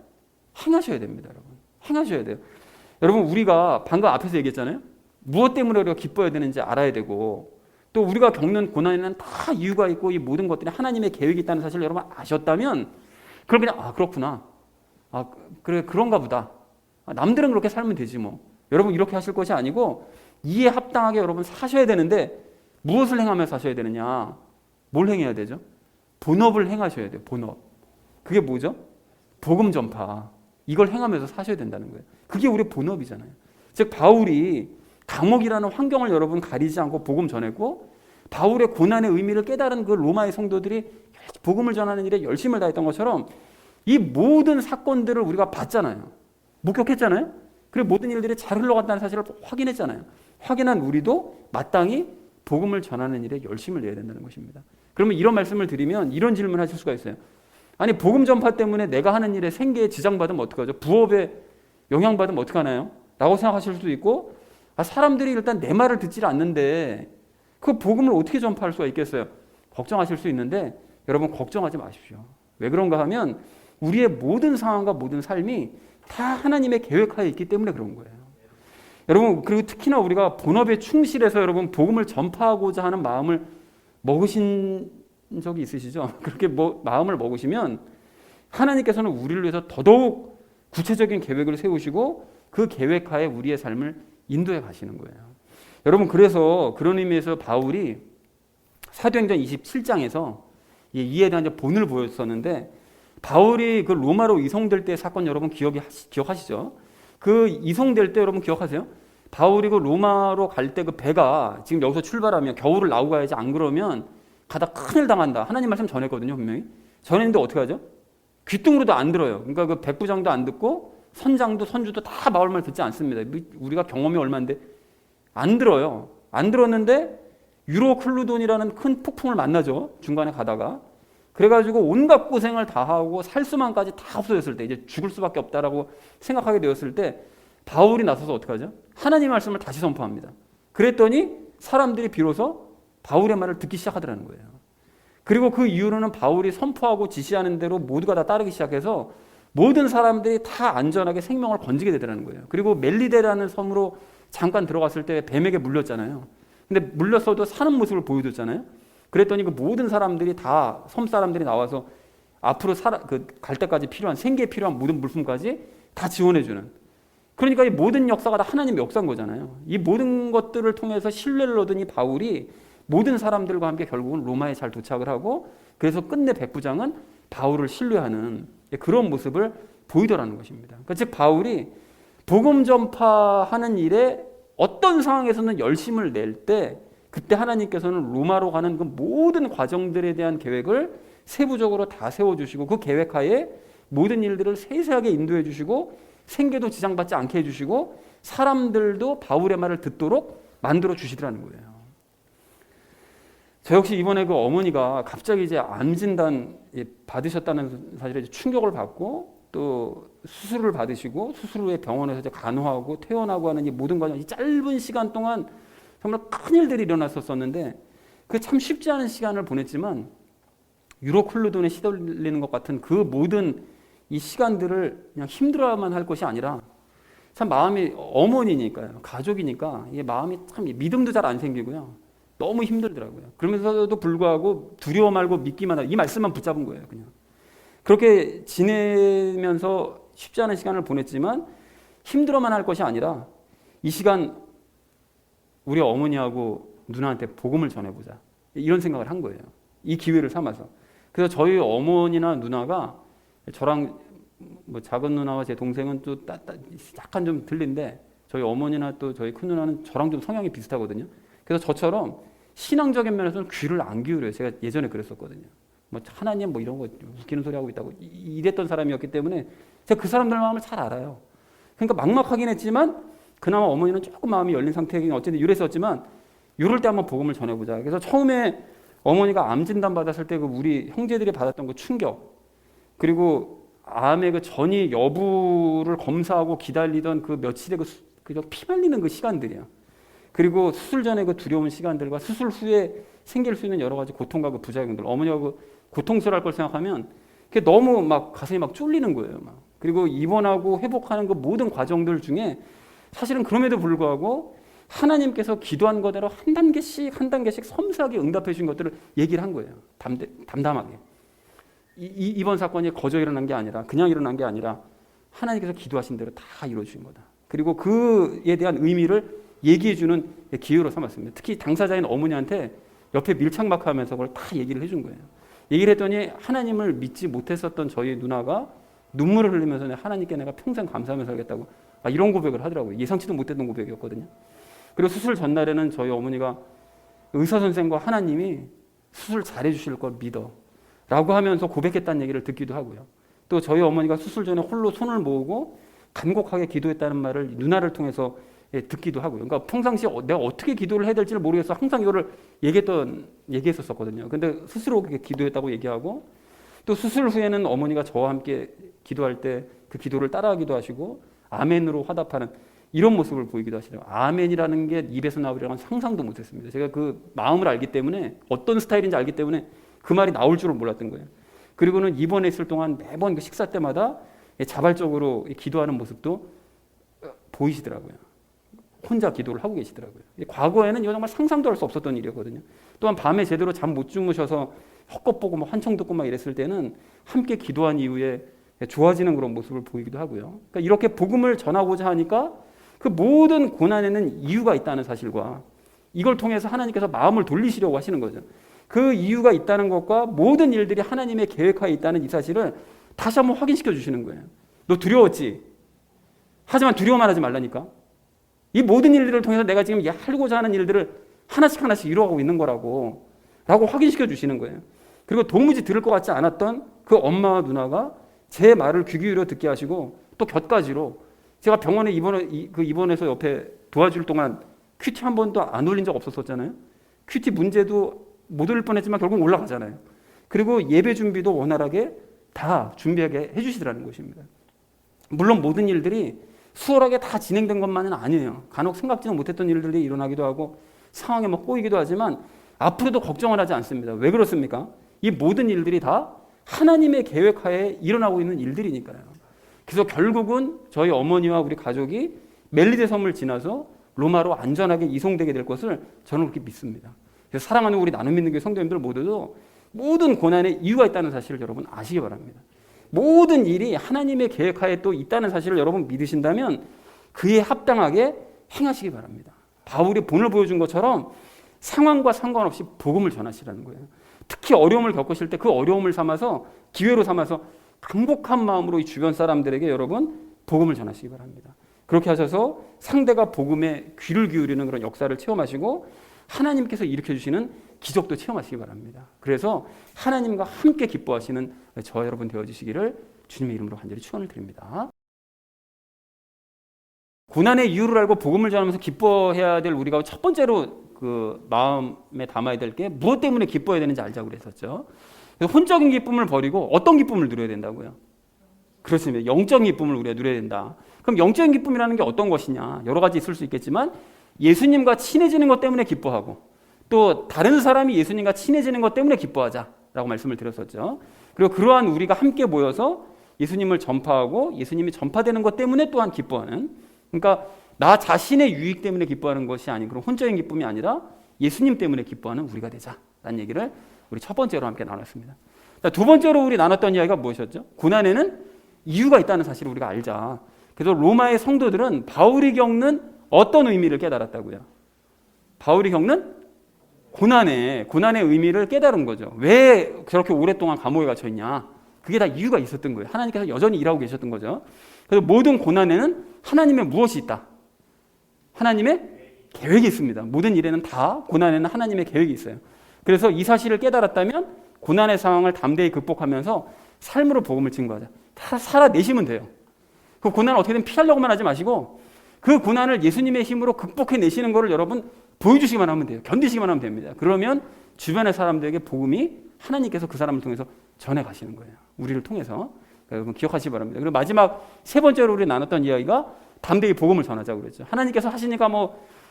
행하셔야 됩니다, 여러분. 행하셔야 돼요. 여러분 우리가 방금 앞에서 얘기했잖아요. 무엇 때문에 우리가 기뻐해야 되는지 알아야 되고 또 우리가 겪는 고난에는 다 이유가 있고 이 모든 것들이 하나님의 계획이 있다는 사실을 여러분 아셨다면 그럼 그냥 그렇구나. 그래 그런가 보다. 남들은 그렇게 살면 되지 뭐. 여러분 이렇게 하실 것이 아니고 이에 합당하게 여러분 사셔야 되는데 무엇을 행하면서 사셔야 되느냐? 뭘 행해야 되죠? 본업을 행하셔야 돼요. 본업. 그게 뭐죠? 복음 전파. 이걸 행하면서 사셔야 된다는 거예요. 그게 우리 본업이잖아요. 즉 바울이 감옥이라는 환경을 여러분 가리지 않고 복음 전했고 바울의 고난의 의미를 깨달은 그 로마의 성도들이 복음을 전하는 일에 열심을 다했던 것처럼 이 모든 사건들을 우리가 봤잖아요. 목격했잖아요. 그리고 모든 일들이 잘 흘러갔다는 사실을 확인했잖아요. 확인한 우리도 마땅히 복음을 전하는 일에 열심을 내야 된다는 것입니다. 그러면 이런 말씀을 드리면 이런 질문을 하실 수가 있어요. 아니 복음 전파 때문에 내가 하는 일에 생계에 지장받으면 어떡하죠? 부업에 영향받으면 어떡하나요? 라고 생각하실 수도 있고 사람들이 일단 내 말을 듣지 않는데 그 복음을 어떻게 전파할 수가 있겠어요? 걱정하실 수 있는데 여러분 걱정하지 마십시오. 왜 그런가 하면 우리의 모든 상황과 모든 삶이 다 하나님의 계획하에 있기 때문에 그런 거예요. 여러분, 그리고 특히나 우리가 본업에 충실해서 여러분 복음을 전파하고자 하는 마음을 먹으신 적이 있으시죠? 그렇게 마음을 먹으시면 하나님께서는 우리를 위해서 더더욱 구체적인 계획을 세우시고 그 계획하에 우리의 삶을 인도해 가시는 거예요. 여러분, 그래서 그런 의미에서 바울이 사도행전 27장에서 이에 대한 본을 보였었는데, 바울이 그 로마로 이송될 때 사건 여러분 기억하시죠? 그 이송될 때 여러분 기억하세요? 바울이 그 로마로 갈 때 그 배가 지금 여기서 출발하면 겨울을 나오고 가야지, 안 그러면 가다 큰일 당한다. 하나님 말씀 전했거든요, 분명히. 전했는데 어떻게 하죠? 귀뚱으로도 안 들어요. 그러니까 그 백부장도 안 듣고 선장도 선주도 다 바울 말 듣지 않습니다. 우리가 경험이 얼마인데 안 들어요. 안 들었는데 유로클루돈이라는 큰 폭풍을 만나죠. 중간에 가다가. 그래가지고 온갖 고생을 다 하고 살 수만까지 다 없어졌을 때, 이제 죽을 수밖에 없다라고 생각하게 되었을 때 바울이 나서서 어떻게 하죠? 하나님 말씀을 다시 선포합니다. 그랬더니 사람들이 비로소 바울의 말을 듣기 시작하더라는 거예요. 그리고 그 이후로는 바울이 선포하고 지시하는 대로 모두가 다 따르기 시작해서 모든 사람들이 다 안전하게 생명을 건지게 되더라는 거예요. 그리고 멜리데라는 섬으로 잠깐 들어갔을 때 뱀에게 물렸잖아요. 근데 물렸어도 사는 모습을 보여줬잖아요. 그랬더니 그 모든 사람들이 다 섬 사람들이 나와서 앞으로 갈 때까지 필요한, 생계에 필요한 모든 물품까지 다 지원해주는. 그러니까 이 모든 역사가 다 하나님의 역사인 거잖아요. 이 모든 것들을 통해서 신뢰를 얻은 이 바울이 모든 사람들과 함께 결국은 로마에 잘 도착을 하고, 그래서 끝내 백부장은 바울을 신뢰하는 그런 모습을 보이더라는 것입니다. 그러니까 즉 바울이 복음 전파하는 일에 어떤 상황에서는 열심을 낼 때, 그때 하나님께서는 로마로 가는 그 모든 과정들에 대한 계획을 세부적으로 다 세워주시고, 그 계획하에 모든 일들을 세세하게 인도해 주시고, 생계도 지장받지 않게 해주시고, 사람들도 바울의 말을 듣도록 만들어 주시더라는 거예요. 저 역시 이번에 그 어머니가 갑자기 이제 암 진단 받으셨다는 사실에 충격을 받고, 또 수술을 받으시고 수술 후에 병원에서 이제 간호하고 퇴원하고 하는 이 모든 과정, 이 짧은 시간 동안 정말 큰 일들이 일어났었는데, 그 참 쉽지 않은 시간을 보냈지만 유로클루돈에 시달리는 것 같은 그 모든 이 시간들을 그냥 힘들어야만 할 것이 아니라, 참 마음이, 어머니니까요, 가족이니까 이게 마음이 참 믿음도 잘 안 생기고요, 너무 힘들더라고요. 그러면서도 불구하고 두려워 말고 믿기만 하고 이 말씀만 붙잡은 거예요. 그냥 그렇게 지내면서 쉽지 않은 시간을 보냈지만 힘들어만 할 것이 아니라 이 시간 우리 어머니하고 누나한테 복음을 전해보자, 이런 생각을 한 거예요. 이 기회를 삼아서. 그래서 저희 어머니나 누나가 저랑 작은 누나와 제 동생은 또 약간 좀 틀린데, 저희 어머니나 또 저희 큰 누나는 저랑 좀 성향이 비슷하거든요. 그래서 저처럼 신앙적인 면에서는 귀를 안 기울여요. 제가 예전에 그랬었거든요. 하나님 이런 거 웃기는 소리 하고 있다고 이랬던 사람이었기 때문에 제가 그 사람들 마음을 잘 알아요. 그러니까 막막하긴 했지만 그나마 어머니는 조금 마음이 열린 상태이긴 어쨌든 이랬었지만, 이럴 때 한번 복음을 전해보자. 그래서 처음에 어머니가 암 진단 받았을 때 그 우리 형제들이 받았던 그 충격, 그리고 암의 그 전이 여부를 검사하고 기다리던 그 며칠의 그 피 말리는 그 시간들이야. 그리고 수술 전에 그 두려운 시간들과 수술 후에 생길 수 있는 여러 가지 고통과 그 부작용들, 어머니가 그 고통스러울 걸 생각하면 그게 너무 막 가슴이 막 쫄리는 거예요. 그리고 입원하고 회복하는 그 모든 과정들 중에 사실은 그럼에도 불구하고 하나님께서 기도한 거대로 한 단계씩 한 단계씩 섬세하게 응답해 주신 것들을 얘기를 한 거예요. 담담하게. 이번 사건이 거저 일어난 게 아니라, 그냥 일어난 게 아니라 하나님께서 기도하신 대로 다 이루어 주신 거다. 그리고 그에 대한 의미를 얘기해 주는 기회로 삼았습니다. 특히 당사자인 어머니한테 옆에 밀착막하면서 그걸 다 얘기를 해준 거예요. 얘기를 했더니 하나님을 믿지 못했었던 저희 누나가 눈물을 흘리면서 하나님께 내가 평생 감사하며 살겠다고 이런 고백을 하더라고요. 예상치도 못했던 고백이었거든요. 그리고 수술 전날에는 저희 어머니가 의사선생과 하나님이 수술 잘해 주실 걸 믿어 라고 하면서 고백했다는 얘기를 듣기도 하고요. 또 저희 어머니가 수술 전에 홀로 손을 모으고 간곡하게 기도했다는 말을 누나를 통해서 듣기도 하고요. 그러니까 평상시에 내가 어떻게 기도를 해야 될지를 모르겠어 항상 이거를 얘기했었거든요. 근데 스스로 그렇게 기도했다고 얘기하고, 또 수술 후에는 어머니가 저와 함께 기도할 때 그 기도를 따라하기도 하시고 아멘으로 화답하는 이런 모습을 보이기도 하시더라고요. 아멘이라는 게 입에서 나오리라는 상상도 못했습니다. 제가 그 마음을 알기 때문에, 어떤 스타일인지 알기 때문에 그 말이 나올 줄을 몰랐던 거예요. 그리고는 입원해 있을 동안 매번 그 식사 때마다 자발적으로 기도하는 모습도 보이시더라고요. 혼자 기도를 하고 계시더라고요. 과거에는 이거 정말 상상도 할 수 없었던 일이었거든요. 또한 밤에 제대로 잠 못 주무셔서 헛것 보고 환청 듣고 막 이랬을 때는 함께 기도한 이후에 좋아지는 그런 모습을 보이기도 하고요. 그러니까 이렇게 복음을 전하고자 하니까 그 모든 고난에는 이유가 있다는 사실과 이걸 통해서 하나님께서 마음을 돌리시려고 하시는 거죠. 그 이유가 있다는 것과 모든 일들이 하나님의 계획하에 있다는 이 사실을 다시 한번 확인시켜 주시는 거예요. 너 두려웠지? 하지만 두려워만 하지 말라니까. 이 모든 일들을 통해서 내가 지금 하고자 하는 일들을 하나씩 이루어가고 있는 거라고 확인시켜 주시는 거예요. 그리고 도무지 들을 것 같지 않았던 그 엄마와 누나가 제 말을 귀 기울여 듣게 하시고 또 곁가지로 제가 병원에 입원해서 옆에 도와줄 동안 큐티 한 번도 안 올린 적 없었잖아요. 큐티 문제도 못 올릴 뻔했지만 결국 올라가잖아요. 그리고 예배 준비도 원활하게 다 준비하게 해주시더라는 것입니다. 물론 모든 일들이 수월하게 다 진행된 것만은 아니에요. 간혹 생각지도 못했던 일들이 일어나기도 하고 상황에 막 꼬이기도 하지만 앞으로도 걱정을 하지 않습니다. 왜 그렇습니까? 이 모든 일들이 다 하나님의 계획하에 일어나고 있는 일들이니까요. 그래서 결국은 저희 어머니와 우리 가족이 멜리데 섬을 지나서 로마로 안전하게 이송되게 될 것을 저는 그렇게 믿습니다. 그래서 사랑하는 우리 나눔 믿는 교회 성도님들 모두도 모든 고난에 이유가 있다는 사실을 여러분 아시기 바랍니다. 모든 일이 하나님의 계획하에 또 있다는 사실을 여러분 믿으신다면 그에 합당하게 행하시기 바랍니다. 바울이 본을 보여준 것처럼 상황과 상관없이 복음을 전하시라는 거예요. 특히 어려움을 겪으실 때 그 어려움을 삼아서 기회로 삼아서 강복한 마음으로 이 주변 사람들에게 여러분 복음을 전하시기 바랍니다. 그렇게 하셔서 상대가 복음에 귀를 기울이는 그런 역사를 체험하시고 하나님께서 일으켜주시는 기적도 체험하시기 바랍니다. 그래서 하나님과 함께 기뻐하시는 저와 여러분 되어주시기를 주님의 이름으로 간절히 축원을 드립니다. 고난의 이유를 알고 복음을 전하면서 기뻐해야 될 우리가 첫 번째로 그 마음에 담아야 될 게 무엇 때문에 기뻐해야 되는지 알자고 그랬었죠. 혼적인 기쁨을 버리고 어떤 기쁨을 누려야 된다고요? 그렇습니다. 영적인 기쁨을 우리가 누려야 된다. 그럼 영적인 기쁨이라는 게 어떤 것이냐? 여러 가지 있을 수 있겠지만 예수님과 친해지는 것 때문에 기뻐하고 또 다른 사람이 예수님과 친해지는 것 때문에 기뻐하자라고 말씀을 드렸었죠. 그리고 그러한 우리가 함께 모여서 예수님을 전파하고 예수님이 전파되는 것 때문에 또한 기뻐하는, 그러니까 나 자신의 유익 때문에 기뻐하는 것이 아닌 그런 혼적인 기쁨이 아니라 예수님 때문에 기뻐하는 우리가 되자라는 얘기를 우리 첫 번째로 함께 나눴습니다. 두 번째로 우리 나눴던 이야기가 무엇이었죠? 고난에는 이유가 있다는 사실을 우리가 알자. 그래서 로마의 성도들은 바울이 겪는 어떤 의미를 깨달았다고요? 바울이 겪는 고난의 의미를 깨달은 거죠. 왜 그렇게 오랫동안 감옥에 갇혀 있냐? 그게 다 이유가 있었던 거예요. 하나님께서 여전히 일하고 계셨던 거죠. 그래서 모든 고난에는 하나님의 무엇이 있다? 하나님의 계획이 있습니다. 모든 일에는 다 고난에는 하나님의 계획이 있어요. 그래서 이 사실을 깨달았다면 고난의 상황을 담대히 극복하면서 삶으로 복음을 증거하자. 다 살아내시면 돼요. 그 고난을 어떻게든 피하려고만 하지 마시고 그 고난을 예수님의 힘으로 극복해내시는 것을 여러분 보여주시기만 하면 돼요. 견디시기만 하면 됩니다. 그러면 주변의 사람들에게 복음이 하나님께서 그 사람을 통해서 전해가시는 거예요. 우리를 통해서. 여러분 기억하시기 바랍니다. 그리고 마지막 세 번째로 우리 나눴던 이야기가 담대히 복음을 전하자고 그랬죠. 하나님께서 하시니까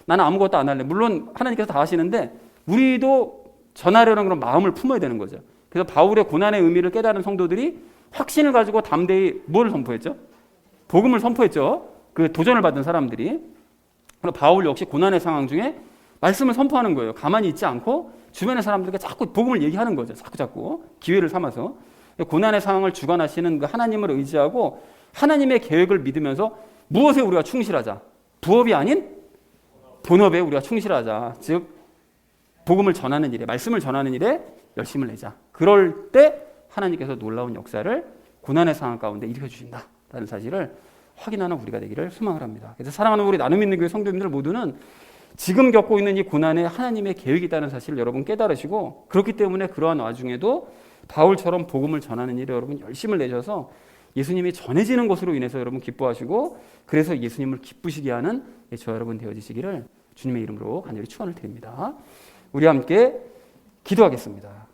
나는 아무것도 안 할래. 물론 하나님께서 다 하시는데 우리도 전하려는 그런 마음을 품어야 되는 거죠. 그래서 바울의 고난의 의미를 깨달은 성도들이 확신을 가지고 담대히 뭘 선포했죠? 복음을 선포했죠. 그 도전을 받은 사람들이. 그리고 바울 역시 고난의 상황 중에 말씀을 선포하는 거예요. 가만히 있지 않고 주변의 사람들에게 자꾸 복음을 얘기하는 거죠. 자꾸 기회를 삼아서. 고난의 상황을 주관하시는 그 하나님을 의지하고 하나님의 계획을 믿으면서 무엇에 우리가 충실하자? 부업이 아닌 본업에 우리가 충실하자. 즉 복음을 전하는 일에, 말씀을 전하는 일에 열심을 내자. 그럴 때 하나님께서 놀라운 역사를 고난의 상황 가운데 일으켜주신다라는 사실을 확인하는 우리가 되기를 소망을 합니다. 그래서 사랑하는 우리 나눔 있는 교회 성도님들 모두는 지금 겪고 있는 이 고난에 하나님의 계획이 있다는 사실을 여러분 깨달으시고, 그렇기 때문에 그러한 와중에도 바울처럼 복음을 전하는 일에 여러분 열심을 내셔서 예수님이 전해지는 것으로 인해서 여러분 기뻐하시고, 그래서 예수님을 기쁘시게 하는 저 여러분 되어지시기를 주님의 이름으로 간절히 축원을 드립니다. 우리 함께 기도하겠습니다.